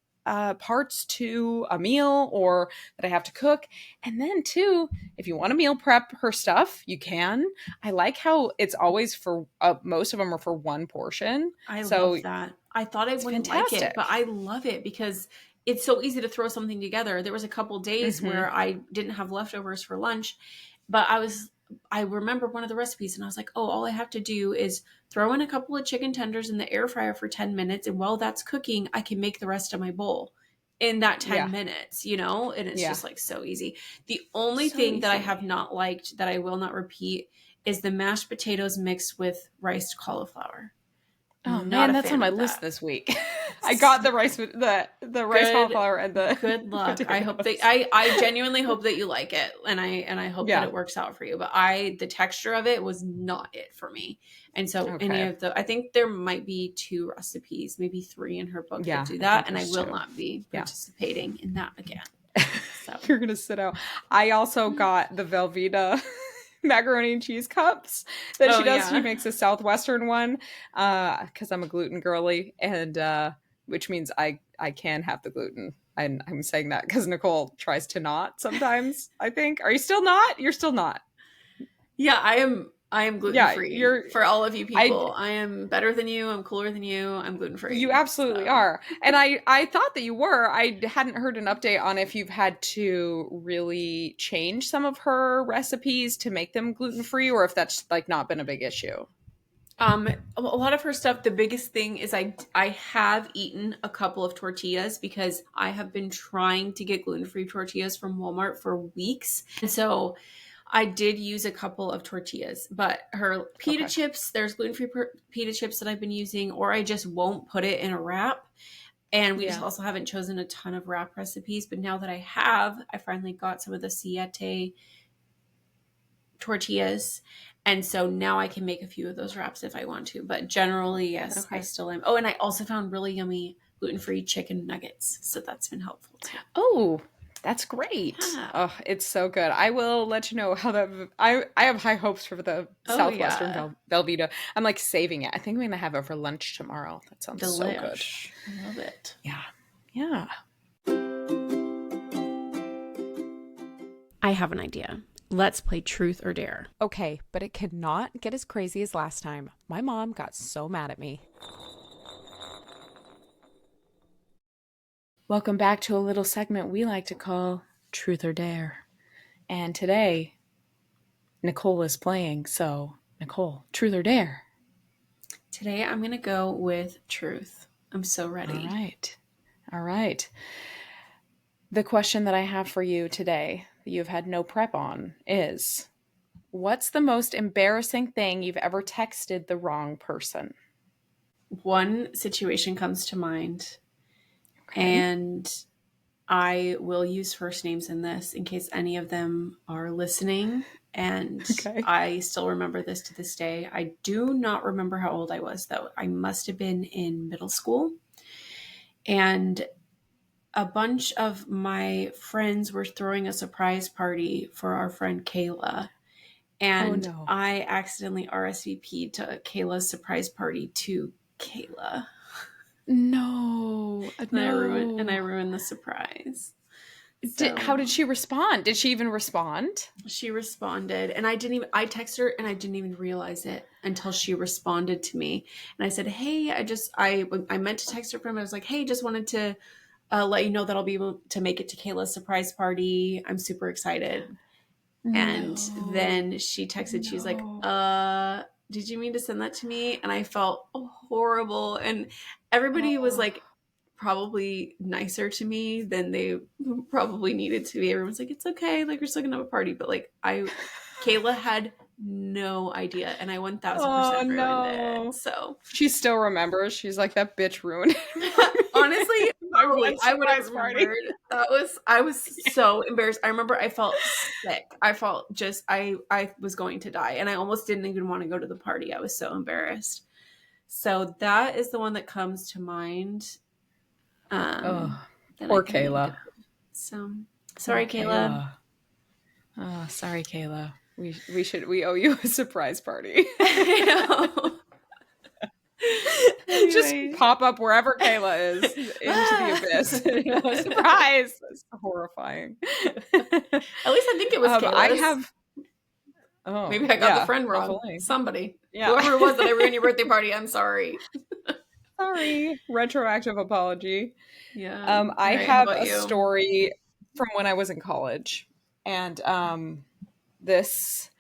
parts to a meal or that I have to cook. And then, too, if you want to meal prep her stuff, you can. I like how it's always for most of them are for one portion. I So love that. I thought I it's wouldn't like it, but fantastic. I love it because it's so easy to throw something together. There was a couple days Hmm. where I didn't have leftovers for lunch, but I remember one of the recipes and I was like, "Oh, all I have to do is throw in a couple of chicken tenders in the air fryer for 10 minutes, and while that's cooking, I can make the rest of my bowl in that 10 Yeah. minutes, you know?" And it's Yeah. just like so easy. The only So thing that I have easy. not liked that I will not repeat is the mashed potatoes mixed with riced cauliflower. Oh Not man, a that's on fan my of list that. this week. I got the rice with the rice Good cauliflower and the good luck. I hope that potatoes. I genuinely hope that you like it, and I hope that Yeah. it works out for you. But I the texture of it was not it for me. And so any Okay. of the I think there might be two recipes, maybe three in her book that Yeah, do I think that, and I there's will two. not be Yeah. participating in that again. So You're gonna sit out. I also got the Velveeta macaroni and cheese cups that oh she does. She yeah. makes a southwestern one, because I'm a gluten girly, and which means I can have the gluten. And I'm saying that because Nicole tries to not sometimes. I think. Are you still not? You're still not. Yeah, I am gluten Yeah, free you're. for all of you I people. I am better than you. I'm cooler than you. I'm gluten You free. absolutely So are. And I thought that you were. I hadn't heard an update on if you've had to really change some of her recipes to make them gluten-free or if that's like not been a big issue. a lot of her stuff, the biggest thing is I have eaten a couple of tortillas because I have been trying to get gluten-free tortillas from Walmart for weeks. And so I did use a couple of tortillas, but her pita Okay. chips, there's gluten-free pita chips that I've been using, or I just won't put it in a wrap. And we just Yeah. also haven't chosen a ton of wrap recipes. But now that I have, I finally got some of the Siete tortillas. And so now I can make a few of those wraps if I want to. But generally, yes, I Okay. still am. Oh, and I also found really yummy gluten free chicken nuggets. So that's been helpful too. Oh, that's great. Yeah. Oh, it's so good. I will let you know how that I have high hopes for the Oh, Southwestern yeah. Velveeta. I'm like saving it. I think I'm going to have it for lunch tomorrow. That sounds so good. Delish. I love it. Yeah. Yeah. I have an idea. Let's play truth or dare. Okay, but it could not get as crazy as last time. My mom got so mad at me. Welcome back to a little segment we like to call Truth or Dare. And today, Nicole is playing. So, Nicole, Truth or Dare? Today I'm going to go with truth. I'm so All ready. right. All right. The question that I have for you today that you've had no prep on is, what's the most embarrassing thing you've ever texted the wrong person? One situation comes to mind, Okay. and I will use first names in this in case any of them are listening. And Okay. I still remember this to this day. I do not remember how old I was, though. I must have been in middle school. And a bunch of my friends were throwing a surprise party for our friend Kayla. Oh And no. I accidentally RSVP'd to Kayla's surprise party to Kayla. No. And I No. ruined the surprise. How So did she respond? Did she even respond? she responded, and I texted her and I didn't even realize it until she responded to me. And I said, "Hey, I meant to text her from. I was like, hey, just wanted to let you know that I'll be able to make it to Kayla's surprise party. I'm super excited." And No. then she texted, she's like, No. did you mean to send that to me? And I felt horrible. And everybody was Oh. like probably nicer to me than they probably needed to be. Everyone's like, it's okay, like we're still gonna have a party. But like Kayla had no idea, and I Oh 1000% ruined it. no. So She still remembers. She's like, that bitch ruined it for me. honestly, My probably one I would have surprise party. remembered. I was so embarrassed. I remember I felt sick. I felt just I was going to die, and I almost didn't even want to go to the party. I was so embarrassed. So that is the one that comes to mind. Oh, That I poor can think of. Kayla. So Poor sorry, Kayla. Kayla. Oh, sorry, Kayla. We owe you a surprise party. I know. Just Anyway. pop up wherever Kayla is into the Ah. abyss. Surprise! That's horrifying. At least I think it was I Kayla's. have. Oh Maybe I got the yeah, friend wrong. definitely. Somebody. Yeah. Whoever it was that I ruined your birthday party, I'm sorry. Sorry. Retroactive apology. Yeah. All I right. How have about a you? story from when I was in college, and this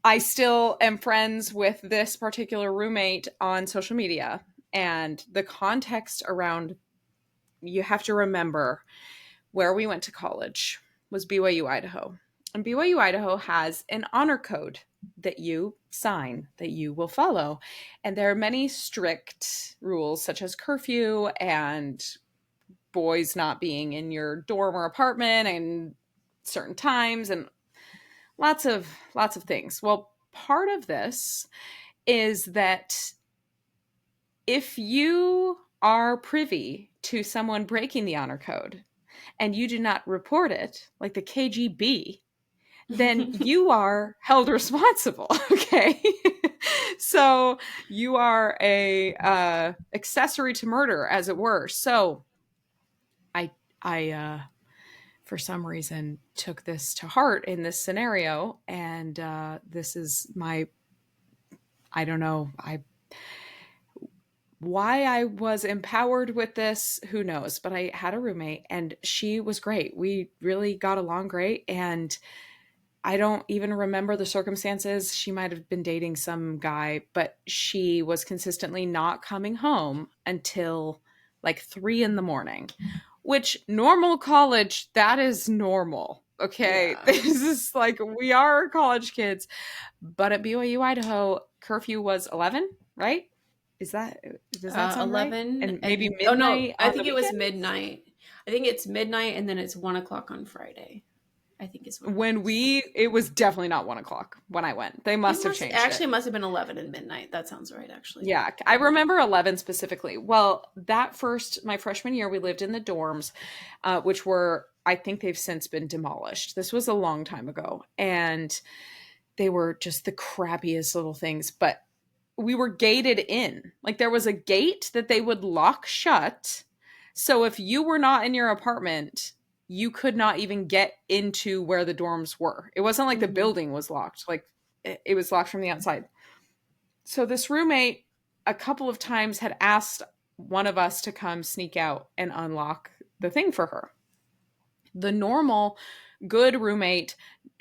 I still am friends with this particular roommate on social media. And the context around, you have to remember where we went to college was BYU, Idaho. And BYU, Idaho has an honor code that you sign, that you will follow. And there are many strict rules, such as curfew and boys not being in your dorm or apartment and certain times and lots of things. Well, part of this is that if you are privy to someone breaking the honor code and you do not report it, like the KGB, then you are held responsible. Okay. So you are a accessory to murder, as it were. So I for some reason took this to heart in this scenario, and this is my, I don't know, I why I was empowered with this, who knows, but I had a roommate and she was great. We really got along great, and I don't even remember the circumstances. She might have been dating some guy, but she was consistently not coming home until like 3 in the morning, which normal college, that is normal. Okay. Yeah. This is like, we are college kids, but at BYU, Idaho, curfew was 11, right? Is that, does that sound right? 11 And maybe and oh no, midnight I on the think it was weekends? midnight. I think it's midnight and then it's 1 o'clock on Friday. I think is what it When was. it was definitely not 1 o'clock when I went. They It must have must changed actually it. it must have been 11 and midnight. That sounds right, actually. Yeah, I remember 11 specifically. Well, my freshman year, we lived in the dorms, which were, I think they've since been demolished. This was a long time ago. And they were just the crappiest little things. But we were gated in. Like there was a gate that they would lock shut. So if you were not in your apartment, you could not even get into where the dorms were. It wasn't like the Mm-hmm. building was locked. Like it was locked from the outside. So this roommate a couple of times had asked one of us to come sneak out and unlock the thing for her. The normal good roommate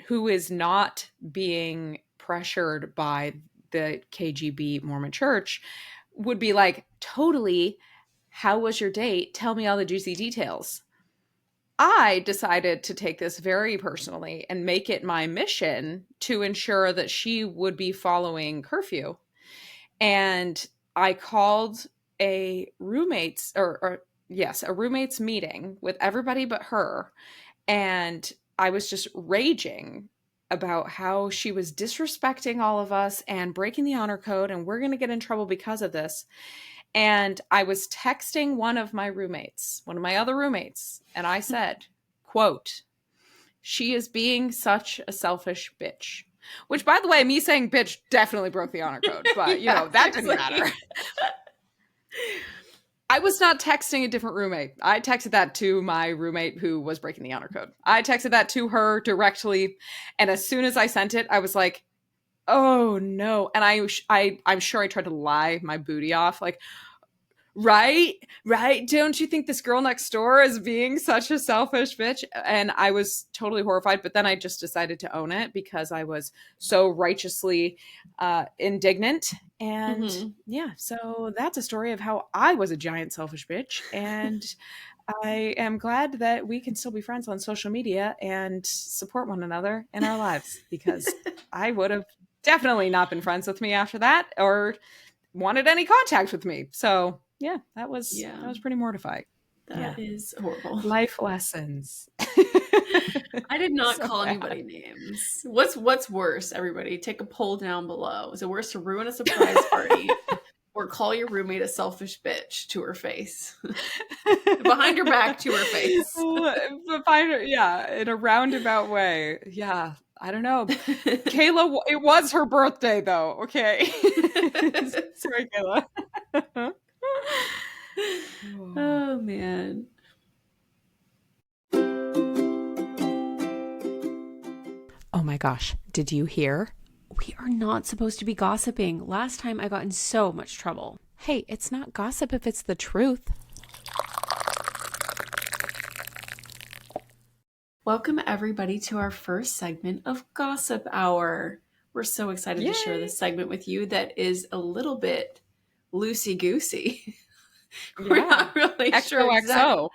who is not being pressured by the KGB Mormon church would be like, totally, how was your date? Tell me all the juicy details. I decided to take this very personally and make it my mission to ensure that she would be following curfew. And I called a roommates or yes, a roommates meeting with everybody but her, and I was just raging about how she was disrespecting all of us and breaking the honor code, and we're going to get in trouble because of this. And I was texting one of my other roommates, and I said, quote, she is being such a selfish bitch. Which, by the way, me saying bitch definitely broke the honor code, but Yeah, that didn't matter. seriously. I was not texting a different roommate. I texted that to my roommate who was breaking the honor code. I texted that to her directly, and as soon as I sent it, I was like, "Oh no!" And I'm sure I tried to lie my booty off, like, right, right. Don't you think this girl next door is being such a selfish bitch? And I was totally horrified, but then I just decided to own it because I was so righteously indignant. And Mm-hmm. yeah, so that's a story of how I was a giant selfish bitch. And I am glad that we can still be friends on social media and support one another in our lives, because I would have definitely not been friends with me after that or wanted any contact with me. So yeah, Yeah, that was pretty mortifying. Yeah. that is horrible. Life lessons. I did not So call bad. anybody names. What's worse, everybody? Take a poll down below. Is it worse to ruin a surprise party or call your roommate a selfish bitch to her face? Behind her back to her face. But find her, yeah, in a roundabout way. Yeah. I don't know. Kayla, it was her birthday though. Okay. Sorry, Kayla. Oh. Oh man. Oh my gosh, did you hear? We are not supposed to be gossiping. Last time I got in so much trouble. Hey, it's not gossip if it's the truth. Welcome everybody to our first segment of Gossip Hour. We're so excited to share Yay! this segment with you that is a little bit loosey-goosey. We're Yeah. not really sure exactly. XOXO.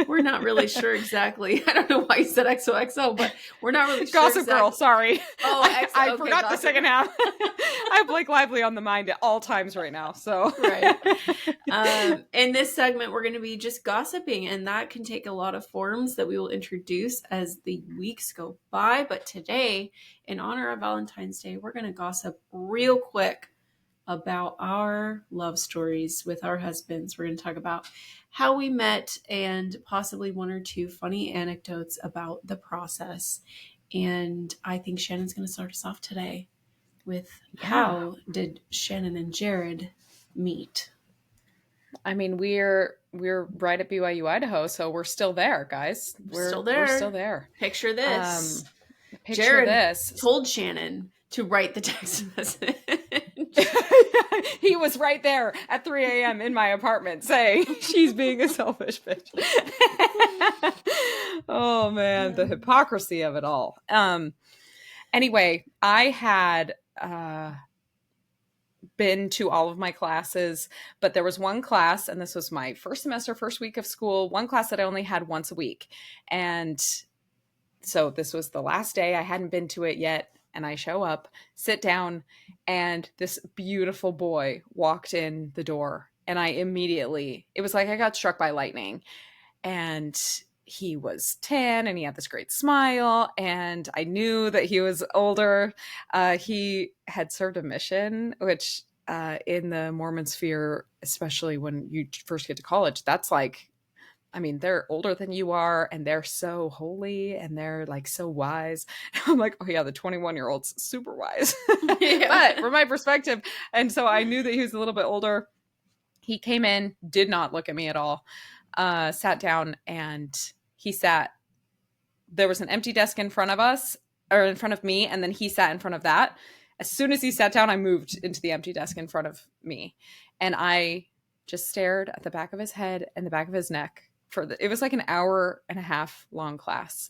We're not really sure exactly. I don't know why you said XOXO, but we're not really sure Gossip Girl, exactly. sorry. Oh, I okay, forgot the Gossip. second half. I have Blake Lively on the mind at all times right now. So Right. In this segment, we're going to be just gossiping, and that can take a lot of forms that we will introduce as the weeks go by. But today, in honor of Valentine's Day, we're going to gossip real quick about our love stories with our husbands. We're going to talk about how we met and possibly one or two funny anecdotes about the process. And I think Shannon's going to start us off today with yeah. how did Shannon and Jared meet? I mean, we're right at BYU Idaho, so we're still there, guys. Still We're there. still there. Picture this. Picture Jared this. told Shannon to write the text message. He was right there at 3 a.m. in my apartment saying she's being a selfish bitch. Oh man, the hypocrisy of it all. Anyway, I had been to all of my classes, but there was one class, and this was my first semester, first week of school, one class that I only had once a week. And so this was the last day. I hadn't been to it yet. And I show up, sit down, and this beautiful boy walked in the door. And I immediately, it was like I got struck by lightning. And he was tan and he had this great smile. And I knew that he was older. He had served a mission, which in the Mormon sphere, especially when you first get to college, that's like, I mean, they're older than you are and they're so holy and they're like so wise. I'm like, oh yeah, the 21-year-old's super wise. Yeah. But from my perspective, and so I knew that he was a little bit older. He came in, did not look at me at all, sat down, and he sat. There was an empty desk in front of us, or in front of me, and then he sat in front of that. As soon as he sat down, I moved into the empty desk in front of me. And I just stared at the back of his head and the back of his neck it was like an hour and a half long class.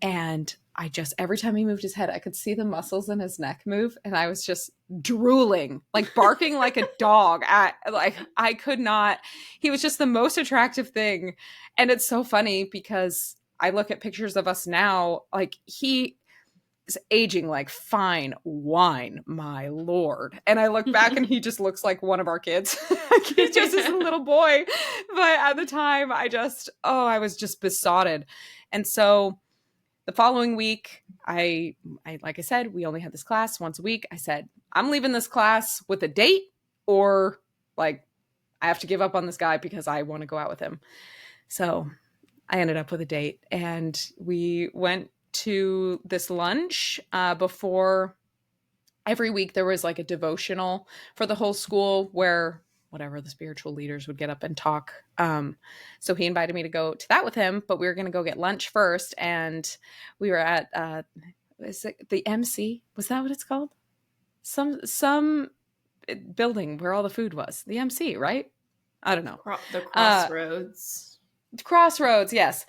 And I just, every time he moved his head, I could see the muscles in his neck move. And I was just drooling, like barking like a dog at, like, I could not, he was just the most attractive thing. And it's so funny because I look at pictures of us now, like he is aging like fine wine, my lord. And I look back and he just looks like one of our kids. He's just this little boy. But at the time, I was just besotted. And so the following week, I like I said, we only had this class once a week. I said, I'm leaving this class with a date, or like I have to give up on this guy because I want to go out with him. So I ended up with a date, and we went to this lunch before. Every week there was like a devotional for the whole school where whatever the spiritual leaders would get up and talk. So he invited me to go to that with him, but we were going to go get lunch first. And we were at, is it the MC? Was that what it's called? Some building where all the food was. The MC, right? I don't know. The Crossroads. Crossroads, yes.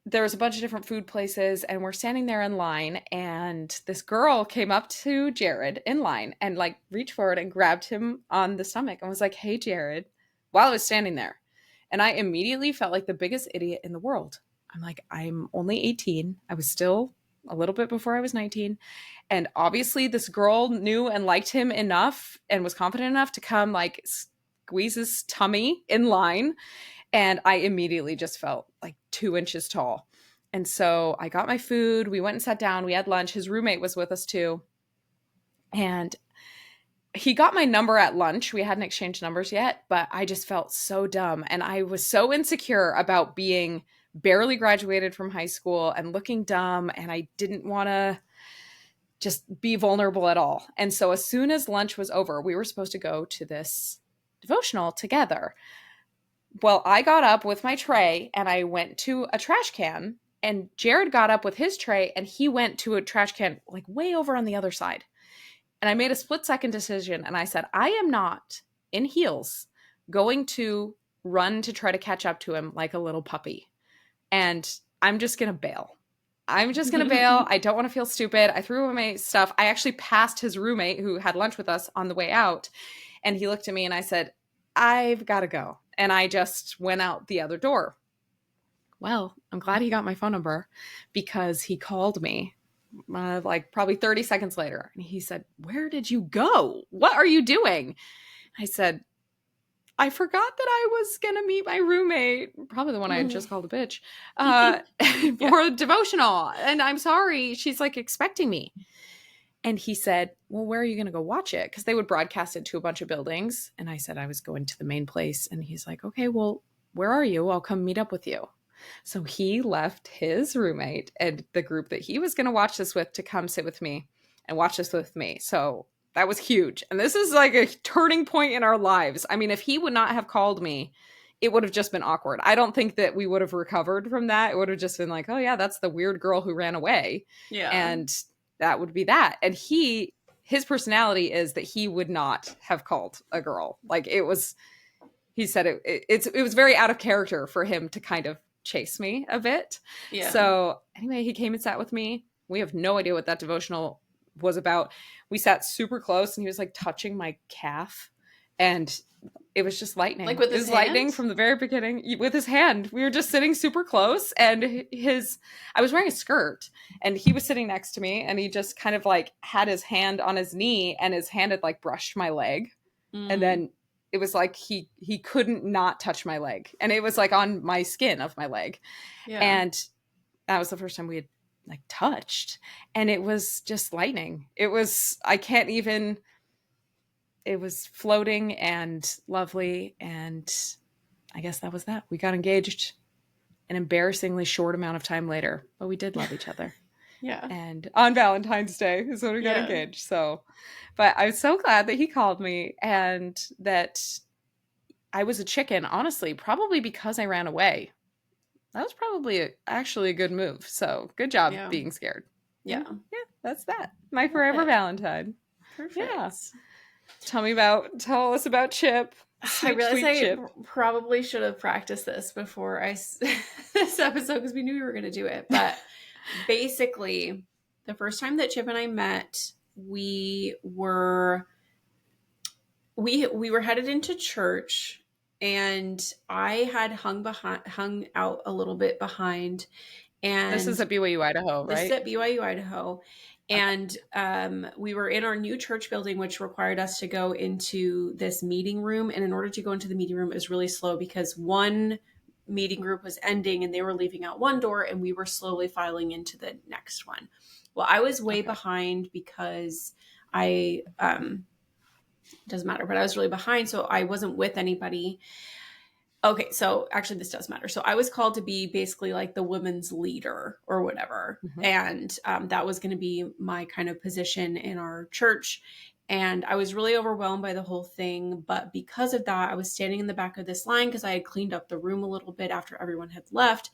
There was a bunch of different food places, and we're standing there in line, and this girl came up to Jared in line and like reached forward and grabbed him on the stomach and was like, hey, Jared, while I was standing there. And I immediately felt like the biggest idiot in the world. I'm like, I'm only 18. I was still a little bit before I was 19. And obviously this girl knew and liked him enough and was confident enough to come like squeeze his tummy in line. And I immediately just felt like 2 inches tall. And so I got my food. We went and sat down. We had lunch. His roommate was with us too. And he got my number at lunch. We hadn't exchanged numbers yet, but I just felt so dumb. And I was so insecure about being barely graduated from high school and looking dumb, and I didn't want to just be vulnerable at all. And so as soon as lunch was over, we were supposed to go to this devotional together. Well, I got up with my tray and I went to a trash can, and Jared got up with his tray and he went to a trash can like way over on the other side. And I made a split second decision and I said, I am not in heels going to run to try to catch up to him like a little puppy. And I'm just going to bail. I'm just going to bail. I don't want to feel stupid. I threw away my stuff. I actually passed his roommate who had lunch with us on the way out. And he looked at me and I said, I've got to go. And I just went out the other door. Well, I'm glad he got my phone number because he called me like probably 30 seconds later. And he said, where did you go? What are you doing? I said, I forgot that I was going to meet my roommate, probably the one I had just called a bitch, for a devotional. And I'm sorry. She's like expecting me. And he said, well, where are you going to go watch it? Because they would broadcast it to a bunch of buildings. And I said I was going to the main place. And he's like, okay, well, where are you? I'll come meet up with you. So he left his roommate and the group that he was going to watch this with to come sit with me and watch this with me. So that was huge. And this is like a turning point in our lives. I mean, if he would not have called me, it would have just been awkward. I don't think that we would have recovered from that. It would have just been like, oh yeah, that's the weird girl who ran away. Yeah. And that would be that. And his personality is that he would not have called a girl. Like it was, he said it was very out of character for him to kind of chase me a bit. Yeah. So anyway, he came and sat with me. We have no idea what that devotional was about. We sat super close and he was like touching my calf and it was just lightning. Like with his hand? Lightning from the very beginning with his hand. We were just sitting super close and I was wearing a skirt and he was sitting next to me and he just kind of like had his hand on his knee and his hand had like brushed my leg. And then it was like he couldn't not touch my leg. And it was like on my skin of my leg. Yeah. And that was the first time we had like touched. And it was just lightning. It was it was floating and lovely. And I guess that was that. We got engaged an embarrassingly short amount of time later, but we did love each other. Yeah. And on Valentine's Day is when we got engaged. So, but I was so glad that he called me and that I was a chicken, honestly, probably because I ran away. That was probably actually a good move. So good job being scared. Yeah. Yeah. That's that. My forever Valentine. Perfect. Yeah. Tell us about Chip. I realized I probably should have practiced this before this episode because we knew we were going to do it. But basically, the first time that Chip and I met, we were headed into church, and I had hung out a little bit behind. And this is at BYU, Idaho, right? This is at BYU, Idaho. And we were in our new church building, which required us to go into this meeting room. And in order to go into the meeting room, it was really slow because one meeting group was ending and they were leaving out one door and we were slowly filing into the next one. Well, I was way behind because it doesn't matter, but I was really behind. So I wasn't with anybody. Okay, so actually this does matter. So I was called to be basically like the women's leader or whatever. Mm-hmm. And that was going to be my kind of position in our church. And I was really overwhelmed by the whole thing. But because of that, I was standing in the back of this line because I had cleaned up the room a little bit after everyone had left.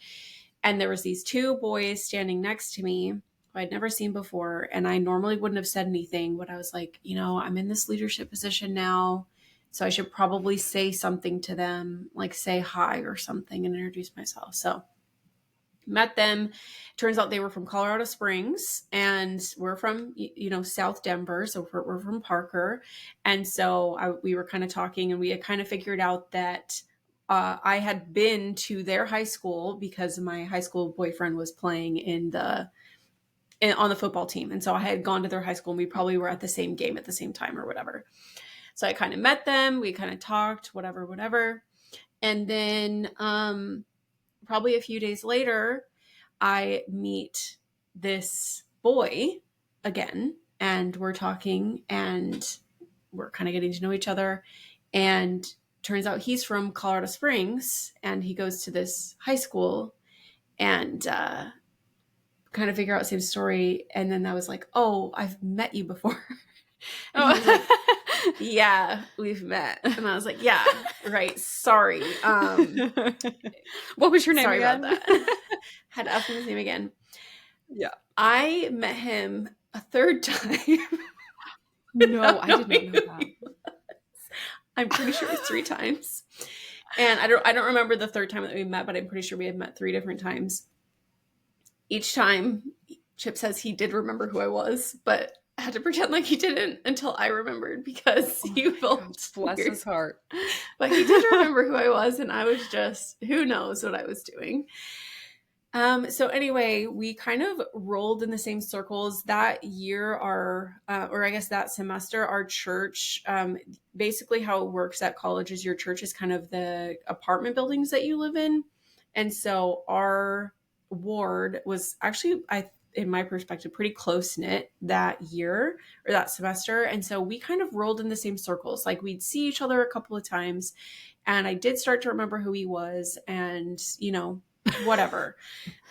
And there was these two boys standing next to me who I'd never seen before. And I normally wouldn't have said anything, but I was like, I'm in this leadership position now. So I should probably say something to them, like say hi or something and introduce myself. So met them. Turns out they were from Colorado Springs and we're from, South Denver. So we're from Parker. And so we were kind of talking and we had kind of figured out that I had been to their high school because my high school boyfriend was playing on the football team. And so I had gone to their high school and we probably were at the same game at the same time or whatever. So I kind of met them. We kind of talked, whatever. And then probably a few days later, I meet this boy again. And we're talking and we're kind of getting to know each other. And turns out he's from Colorado Springs and he goes to this high school. and kind of figure out same story. And then I was like, oh, I've met you before. And he was like, yeah, we've met. And I was like, yeah, right. Sorry. What was your name Sorry again? about that. Had to ask him his name again. Yeah. I met him a third time. No, I did not know that. I'm pretty sure it was 3 times. And I don't remember the third time that we met, but I'm pretty sure we had met 3 different times. Each time, Chip says he did remember who I was, but I had to pretend like he didn't until I remembered because he felt Bless weird. his heart. But he did remember who I was, and I was just, who knows what I was doing. So anyway, we kind of rolled in the same circles that year. Or I guess that semester, our church, basically how it works at college is your church is kind of the apartment buildings that you live in. And so our ward was actually, in my perspective, pretty close knit that year or that semester. And so we kind of rolled in the same circles. Like we'd see each other a couple of times, and I did start to remember who he was, and whatever.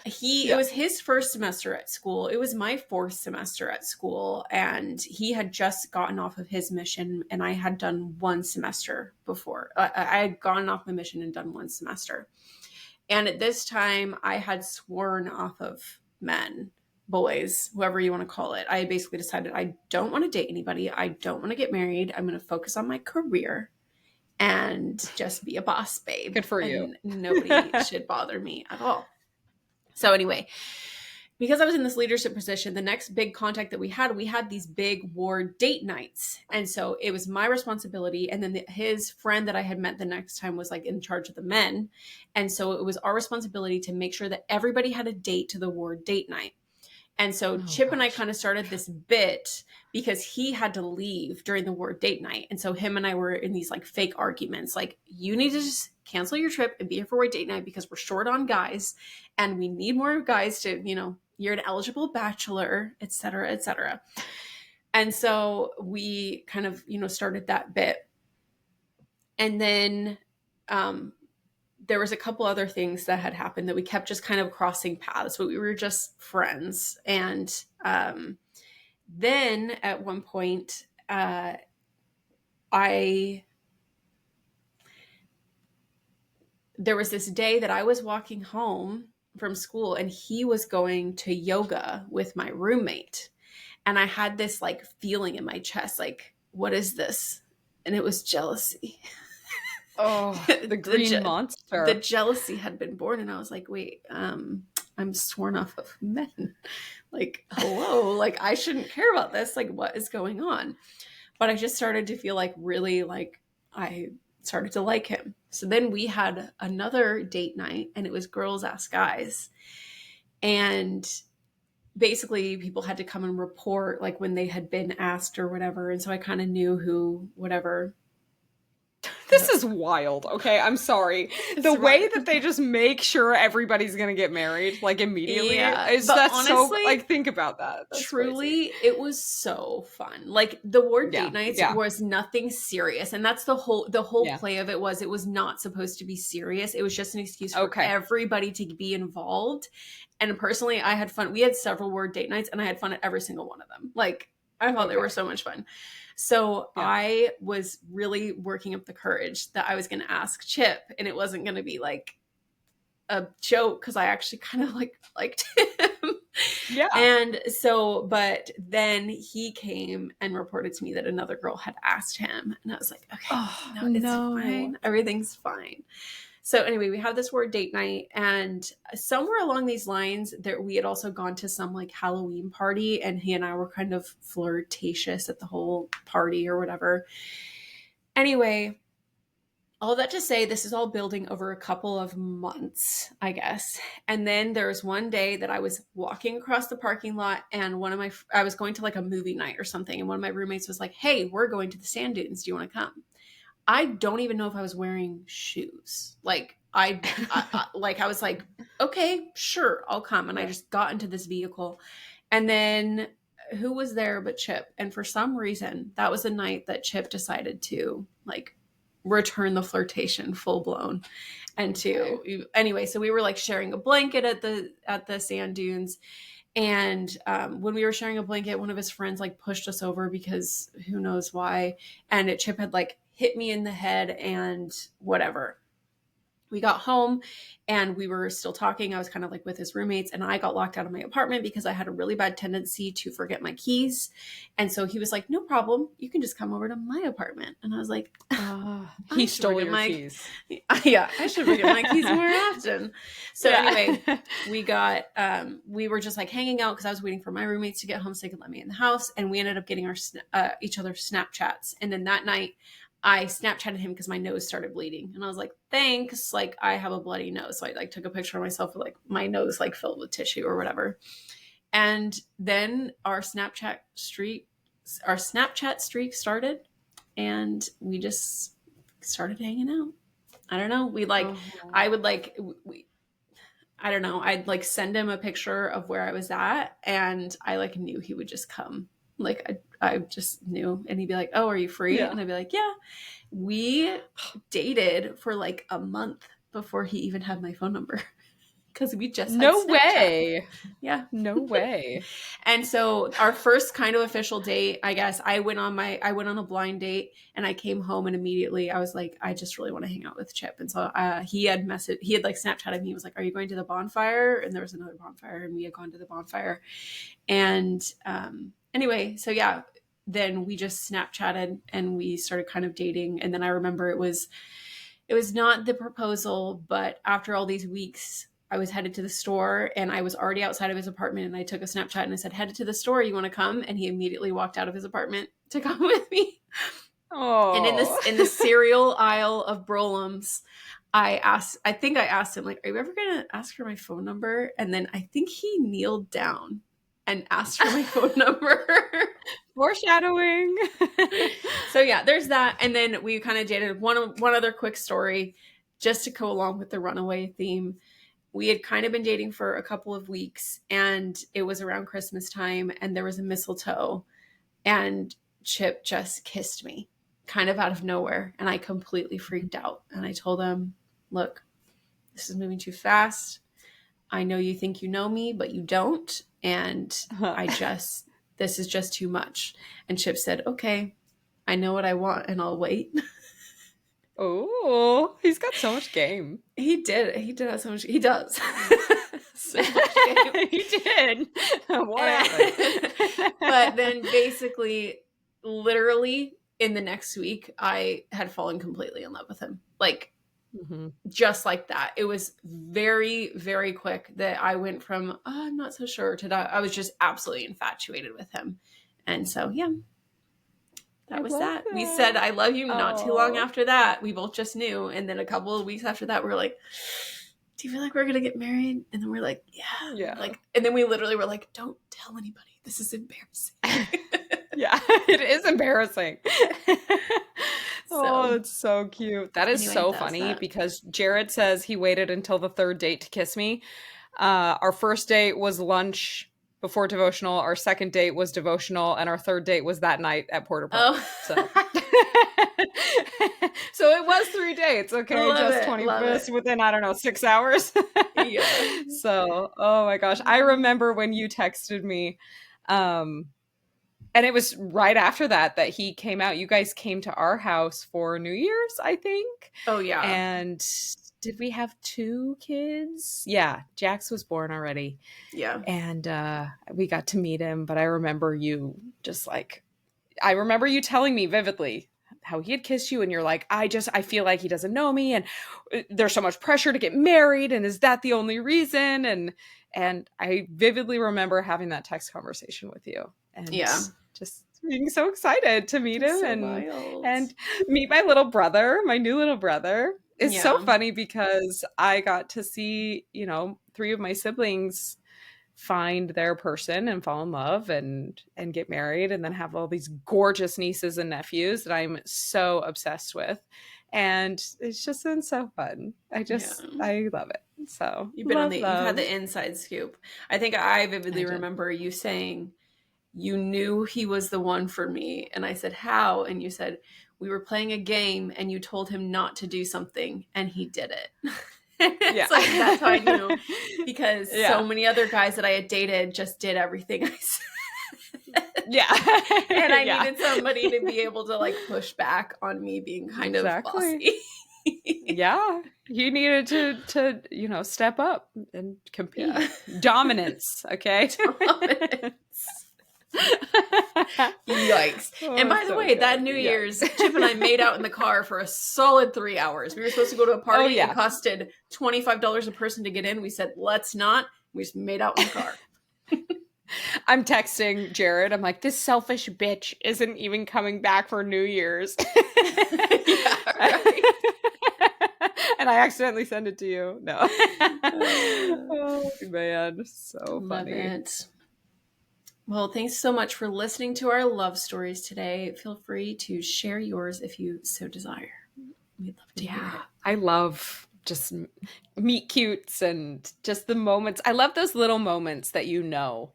It was his first semester at school. It was my 4th semester at school, and he had just gotten off of his mission, and I had done 1 semester before. I had gone off my mission and done 1 semester. And at this time, I had sworn off of men, boys, whoever you want to call it. I basically decided I don't want to date anybody. I don't want to get married. I'm going to focus on my career and just be a boss babe. Good for you. And nobody should bother me at all. So anyway, because I was in this leadership position, the next big contact that we had these big ward date nights. And so it was my responsibility. And then his friend that I had met the next time was like in charge of the men. And so it was our responsibility to make sure that everybody had a date to the ward date night. And so Chip and I kind of started this bit because he had to leave during the ward date night. And so him and I were in these like fake arguments, like, you need to just cancel your trip and be here for ward date night because we're short on guys and we need more guys to, you're an eligible bachelor, et cetera, et cetera. And so we kind of, started that bit. And then there was a couple other things that had happened that we kept just kind of crossing paths, but we were just friends. And then at one point, there was this day that I was walking home from school and he was going to yoga with my roommate. And I had this like feeling in my chest, like, what is this? And it was jealousy. Oh, the green monster. The jealousy had been born, and I was like, wait, I'm sworn off of men. Like, hello, like I shouldn't care about this. Like, what is going on? But I just started to feel like really like I started to like him. So then we had another date night, and it was girls ask guys. And basically people had to come and report like when they had been asked or whatever. And so I kind of knew who, whatever. This is wild. Okay, I'm sorry. The way that they just make sure everybody's gonna get married, like immediately. Yeah, that's honestly, so like think about that. That's truly, crazy. it was so fun. Like the ward date nights was nothing serious, and that's the whole play of it was not supposed to be serious. It was just an excuse for everybody to be involved. And personally, I had fun. We had several ward date nights, and I had fun at every single one of them. Like I thought they were so much fun. So I was really working up the courage that I was going to ask Chip, and it wasn't going to be like a joke because I actually kind of liked him. Yeah. And so, but then he came and reported to me that another girl had asked him, and I was like, okay, it's fine. Everything's fine. So anyway, we had this word date night, and somewhere along these lines there, we had also gone to some like Halloween party, and he and I were kind of flirtatious at the whole party or whatever. Anyway, all that to say, this is all building over a couple of months, I guess. And then there was one day that I was walking across the parking lot, and I was going to like a movie night or something, and one of my roommates was like, hey, we're going to the sand dunes. Do you want to come? I don't even know if I was wearing shoes. Like I was like, okay, sure, I'll come. And I just got into this vehicle, and then who was there but Chip? And for some reason, that was the night that Chip decided to like return the flirtation full blown. And anyway, so we were like sharing a blanket at the sand dunes. And when we were sharing a blanket, one of his friends like pushed us over because who knows why. And Chip had like hit me in the head and whatever. We got home and we were still talking. I was kind of like with his roommates, and I got locked out of my apartment because I had a really bad tendency to forget my keys. And so he was like, no problem. You can just come over to my apartment. And I was like, he stole your keys. Yeah, I should forget my keys more often. So anyway, we were just like hanging out because I was waiting for my roommates to get home so they could let me in the house. And we ended up getting each other's Snapchats. And then that night, I Snapchatted him because my nose started bleeding. And I was like, thanks. Like, I have a bloody nose. So I like took a picture of myself with like my nose like filled with tissue or whatever. And then our Snapchat streak started, and we just started hanging out. I don't know. We like, I would like, I don't know. I'd like send him a picture of where I was at, and I like knew he would just come. Like I just knew, and he'd be like, "Oh, are you free?" Yeah. And I'd be like, "Yeah." We dated for like a month before he even had my phone number because we just had no Snapchat. Way. Yeah, no way. And so our first kind of official date, I guess, I went on a blind date, and I came home, and immediately I was like, I just really want to hang out with Chip. And so he had like Snapchatted me. He was like, "Are you going to the bonfire?" And there was another bonfire, and we had gone to the bonfire. And anyway, so yeah, then we just Snapchatted and we started kind of dating. And then I remember it was not the proposal, but after all these weeks, I was headed to the store, and I was already outside of his apartment, and I took a Snapchat and I said, "Headed to the store, you want to come?" And he immediately walked out of his apartment to come with me. Oh. And in the cereal aisle of Brolum's, I think I asked him, like, "Are you ever going to ask for my phone number?" And then I think he kneeled down and asked for my phone number. Foreshadowing. So yeah, there's that. And then we kind of dated. One other quick story, just to go along with the Runaway theme. We had kind of been dating for a couple of weeks, and it was around Christmas time, and there was a mistletoe, and Chip just kissed me kind of out of nowhere, and I completely freaked out. And I told him, "Look, this is moving too fast. I know you think you know me, but you don't. And this is just too much." And Chip said, "Okay, I know what I want, and I'll wait." Oh, he's got so much game. He did. He did have so much. He does. So much game. He did. What happened? But then basically, literally in the next week, I had fallen completely in love with him. Like, just like that. It was very, very quick that I went from, I'm not so sure, to that. I was just absolutely infatuated with him. And so, yeah. That was that. We said, "I love you," not too long after that. We both just knew. And then a couple of weeks after that, we were like, "Do you feel like we're going to get married?" And then we're like, yeah. Like, and then we literally were like, "Don't tell anybody. This is embarrassing." Yeah, it is embarrassing. Oh, it's so cute. That is so funny because Jared says he waited until the third date to kiss me. Our first date was lunch before devotional, our second date was devotional, and our third date was that night at Porter Park. Oh. So it was 3 dates, okay? Just 20 minutes within, I don't know, 6 hours. Yeah. So, oh my gosh. I remember when you texted me, and it was right after that he came out. You guys came to our house for New Year's, I think. Oh, yeah. And did we have 2 kids? Yeah, Jax was born already. Yeah. And we got to meet him, but I remember you I remember you telling me vividly how he had kissed you, and you're like, I feel like he doesn't know me, and there's so much pressure to get married, and is that the only reason? And I vividly remember having that text conversation with you. And just being so excited to meet him and meet my new little brother. It's so funny because I got to see, 3 of my siblings find their person and fall in love and get married, and then have all these gorgeous nieces and nephews that I'm so obsessed with. And it's just been so fun. I love it. So you've had the inside scoop. I think I vividly remember you saying you knew he was the one for me. And I said, "How?" And you said, we were playing a game and you told him not to do something and he did it. Yeah. It's like, that's how I knew, because so Yeah. many other guys that I had dated just did everything I said. Yeah. And I Yeah. needed somebody to be able to like push back on me being kind of Exactly. bossy. Yeah. You needed to, you know, step up and compete. Yeah. Dominance, okay? Dominance. Yikes. And Oh, by the so way, good. that New Yeah. Year's, Chip and I made out in the car for a solid 3 hours. We were supposed to go to a party. Oh, yeah. It costed $25 a person to get in. We said, let's not. We just made out in the car. I'm texting Jared. I'm like, this selfish bitch isn't even coming back for New Year's. Yeah, right. And I accidentally send it to you. No. Oh, man. So Love funny. it. Well, thanks so much for listening to our love stories today. Feel free to share yours if you so desire. We'd love to hear it. I love just meet cutes and just the moments. I love those little moments that you know.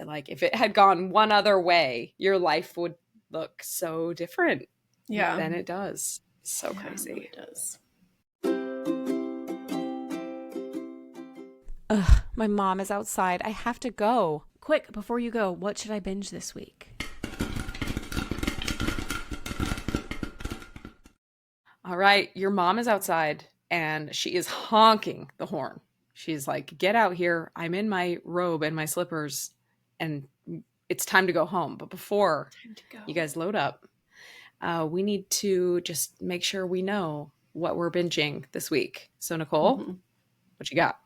Like if it had gone one other way, your life would look so different than it does. So crazy. It really does. Ugh, my mom is outside. I have to go. Quick, before you go, what should I binge this week? All right, your mom is outside and she is honking the horn. She's like, get out here. I'm in my robe and my slippers and it's time to go home. But before you guys load up, we need to just make sure we know what we're binging this week. So Nicole, what you got?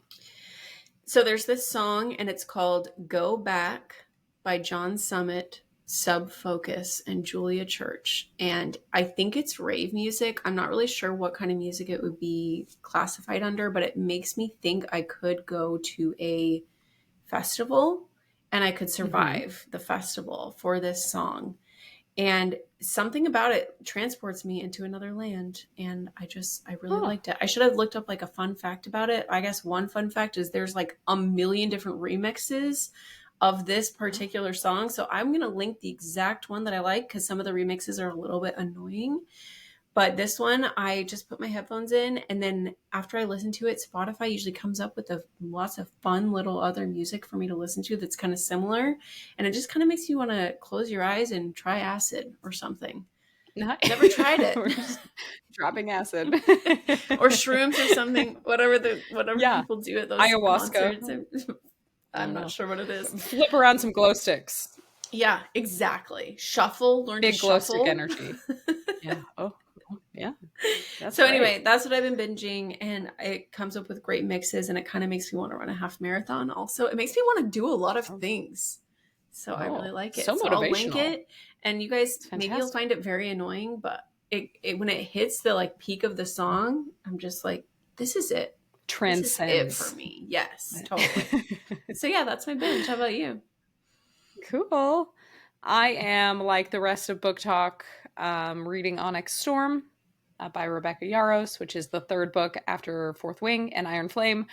So there's this song and it's called Go Back by John Summit, Sub Focus, and Julia Church. And I think it's rave music. I'm not really sure what kind of music it would be classified under, but it makes me think I could go to a festival and I could survive the festival for this song. And something about it transports me into another land. And I really liked it. I should have looked up like a fun fact about it. I guess one fun fact is there's like a million different remixes of this particular song. So I'm going to link the exact one that I like because some of the remixes are a little bit annoying. But this one, I just put my headphones in, and then after I listen to it, Spotify usually comes up with lots of fun little other music for me to listen to that's kind of similar. And it just kind of makes you want to close your eyes and try acid or something. Never tried it. We're just dropping acid. Or shrooms or something, whatever people do at those ayahuasca. concerts. I'm not sure what it is. Flip around some glow sticks. Yeah, exactly. Shuffle, learn Big to glow shuffle. stick energy. Yeah. Oh, yeah. So anyway, that's what I've been binging, and it comes up with great mixes, and it kind of makes me want to run a half marathon. Also, it makes me want to do a lot of things. So I really like it. So So I'll link motivational. it, and you guys maybe you'll find it very annoying, but it when it hits the like peak of the song, I'm just like, this is it. Transcends. This is it for me. Yes, totally. So yeah, that's my binge. How about you? Cool. I am, like the rest of Book Talk, reading Onyx Storm by Rebecca Yarros, which is the third book after Fourth Wing and Iron Flame.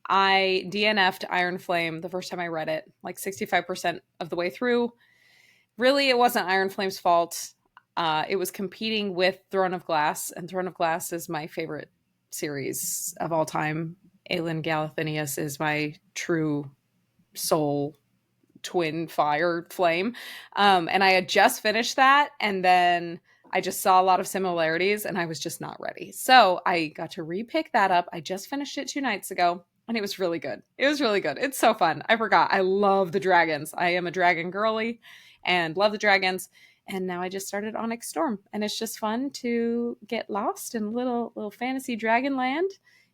I DNF'd Iron Flame the first time I read it, like 65% of the way through. Really, it wasn't Iron Flame's fault. It was competing with Throne of Glass, and Throne of Glass is my favorite series of all time. Aelin Galathinius is my true soul twin fire flame. And I had just finished that, and then I just saw a lot of similarities and I was just not ready. So I got to repick that up. I just finished it 2 nights ago and it was really good. It was really good. It's so fun. I forgot. I love the dragons. I am a dragon girly and love the dragons. And now I just started Onyx Storm, and it's just fun to get lost in little fantasy dragon land.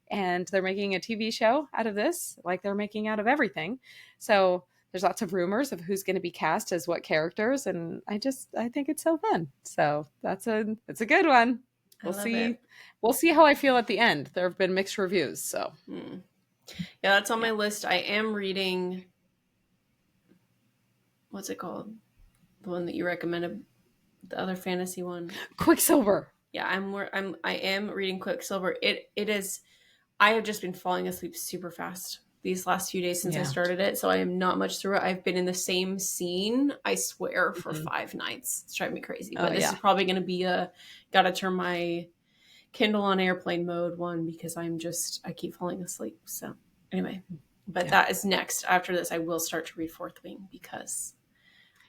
And they're making a TV show out of this, like they're making out of everything. So there's lots of rumors of who's going to be cast as what characters, and I think it's so fun. So it's a good one. We'll see. We'll see how I feel at the end. There have been mixed reviews, so yeah, that's on my list. I am reading. What's it called? The one that you recommended, the other fantasy one. Quicksilver. Yeah, I am reading Quicksilver. It is. I have just been falling asleep super fast. these last few days since I Yeah. started it, so I am not much through it. I've been in the same scene, I swear, for Mhm. 5 nights. It's driving me crazy. Oh But this yeah. is probably going to be a gotta turn my Kindle on airplane mode one because I keep falling asleep. So anyway, but Yeah. that is next. After this, I will start to read Fourth Wing because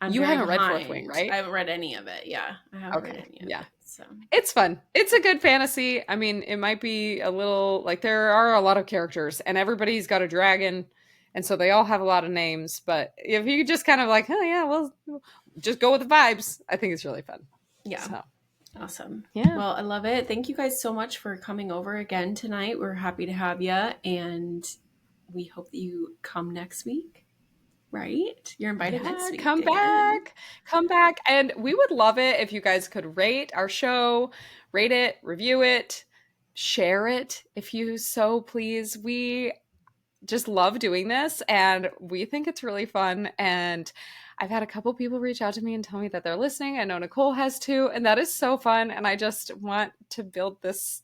I'm You very haven't read Fourth Wing, behind. I right? haven't read any of it. Yeah, I haven't read Okay. any of Yeah. it. So It's fun. It's a good fantasy. I mean, it might be a little like there are a lot of characters and everybody's got a dragon. And so they all have a lot of names. But if you just kind of like, oh, yeah, well, just go with the vibes, I think it's really fun. yeah, So, awesome. yeah. Well, I love it. Thank you guys so much for coming over again tonight. We're happy to have you, and we hope that you come next week. Right? You're invited next Yeah, week come again. back. Come back. And we would love it if you guys could rate our show, rate it, review it, share it if you so please. We just love doing this and we think it's really fun. And I've had a couple people reach out to me and tell me that they're listening. I know Nicole has too, and that is so fun. And I just want to build this,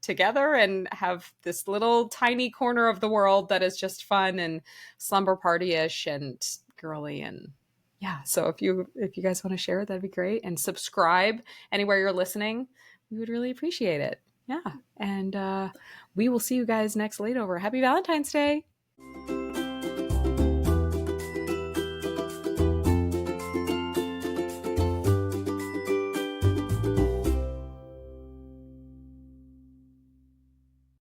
together and have this little tiny corner of the world that is just fun and slumber party-ish and girly. And yeah, so if you guys want to share, that'd be great. And subscribe anywhere you're listening. We would really appreciate it. Yeah. And we will see you guys next layover. Happy Valentine's Day.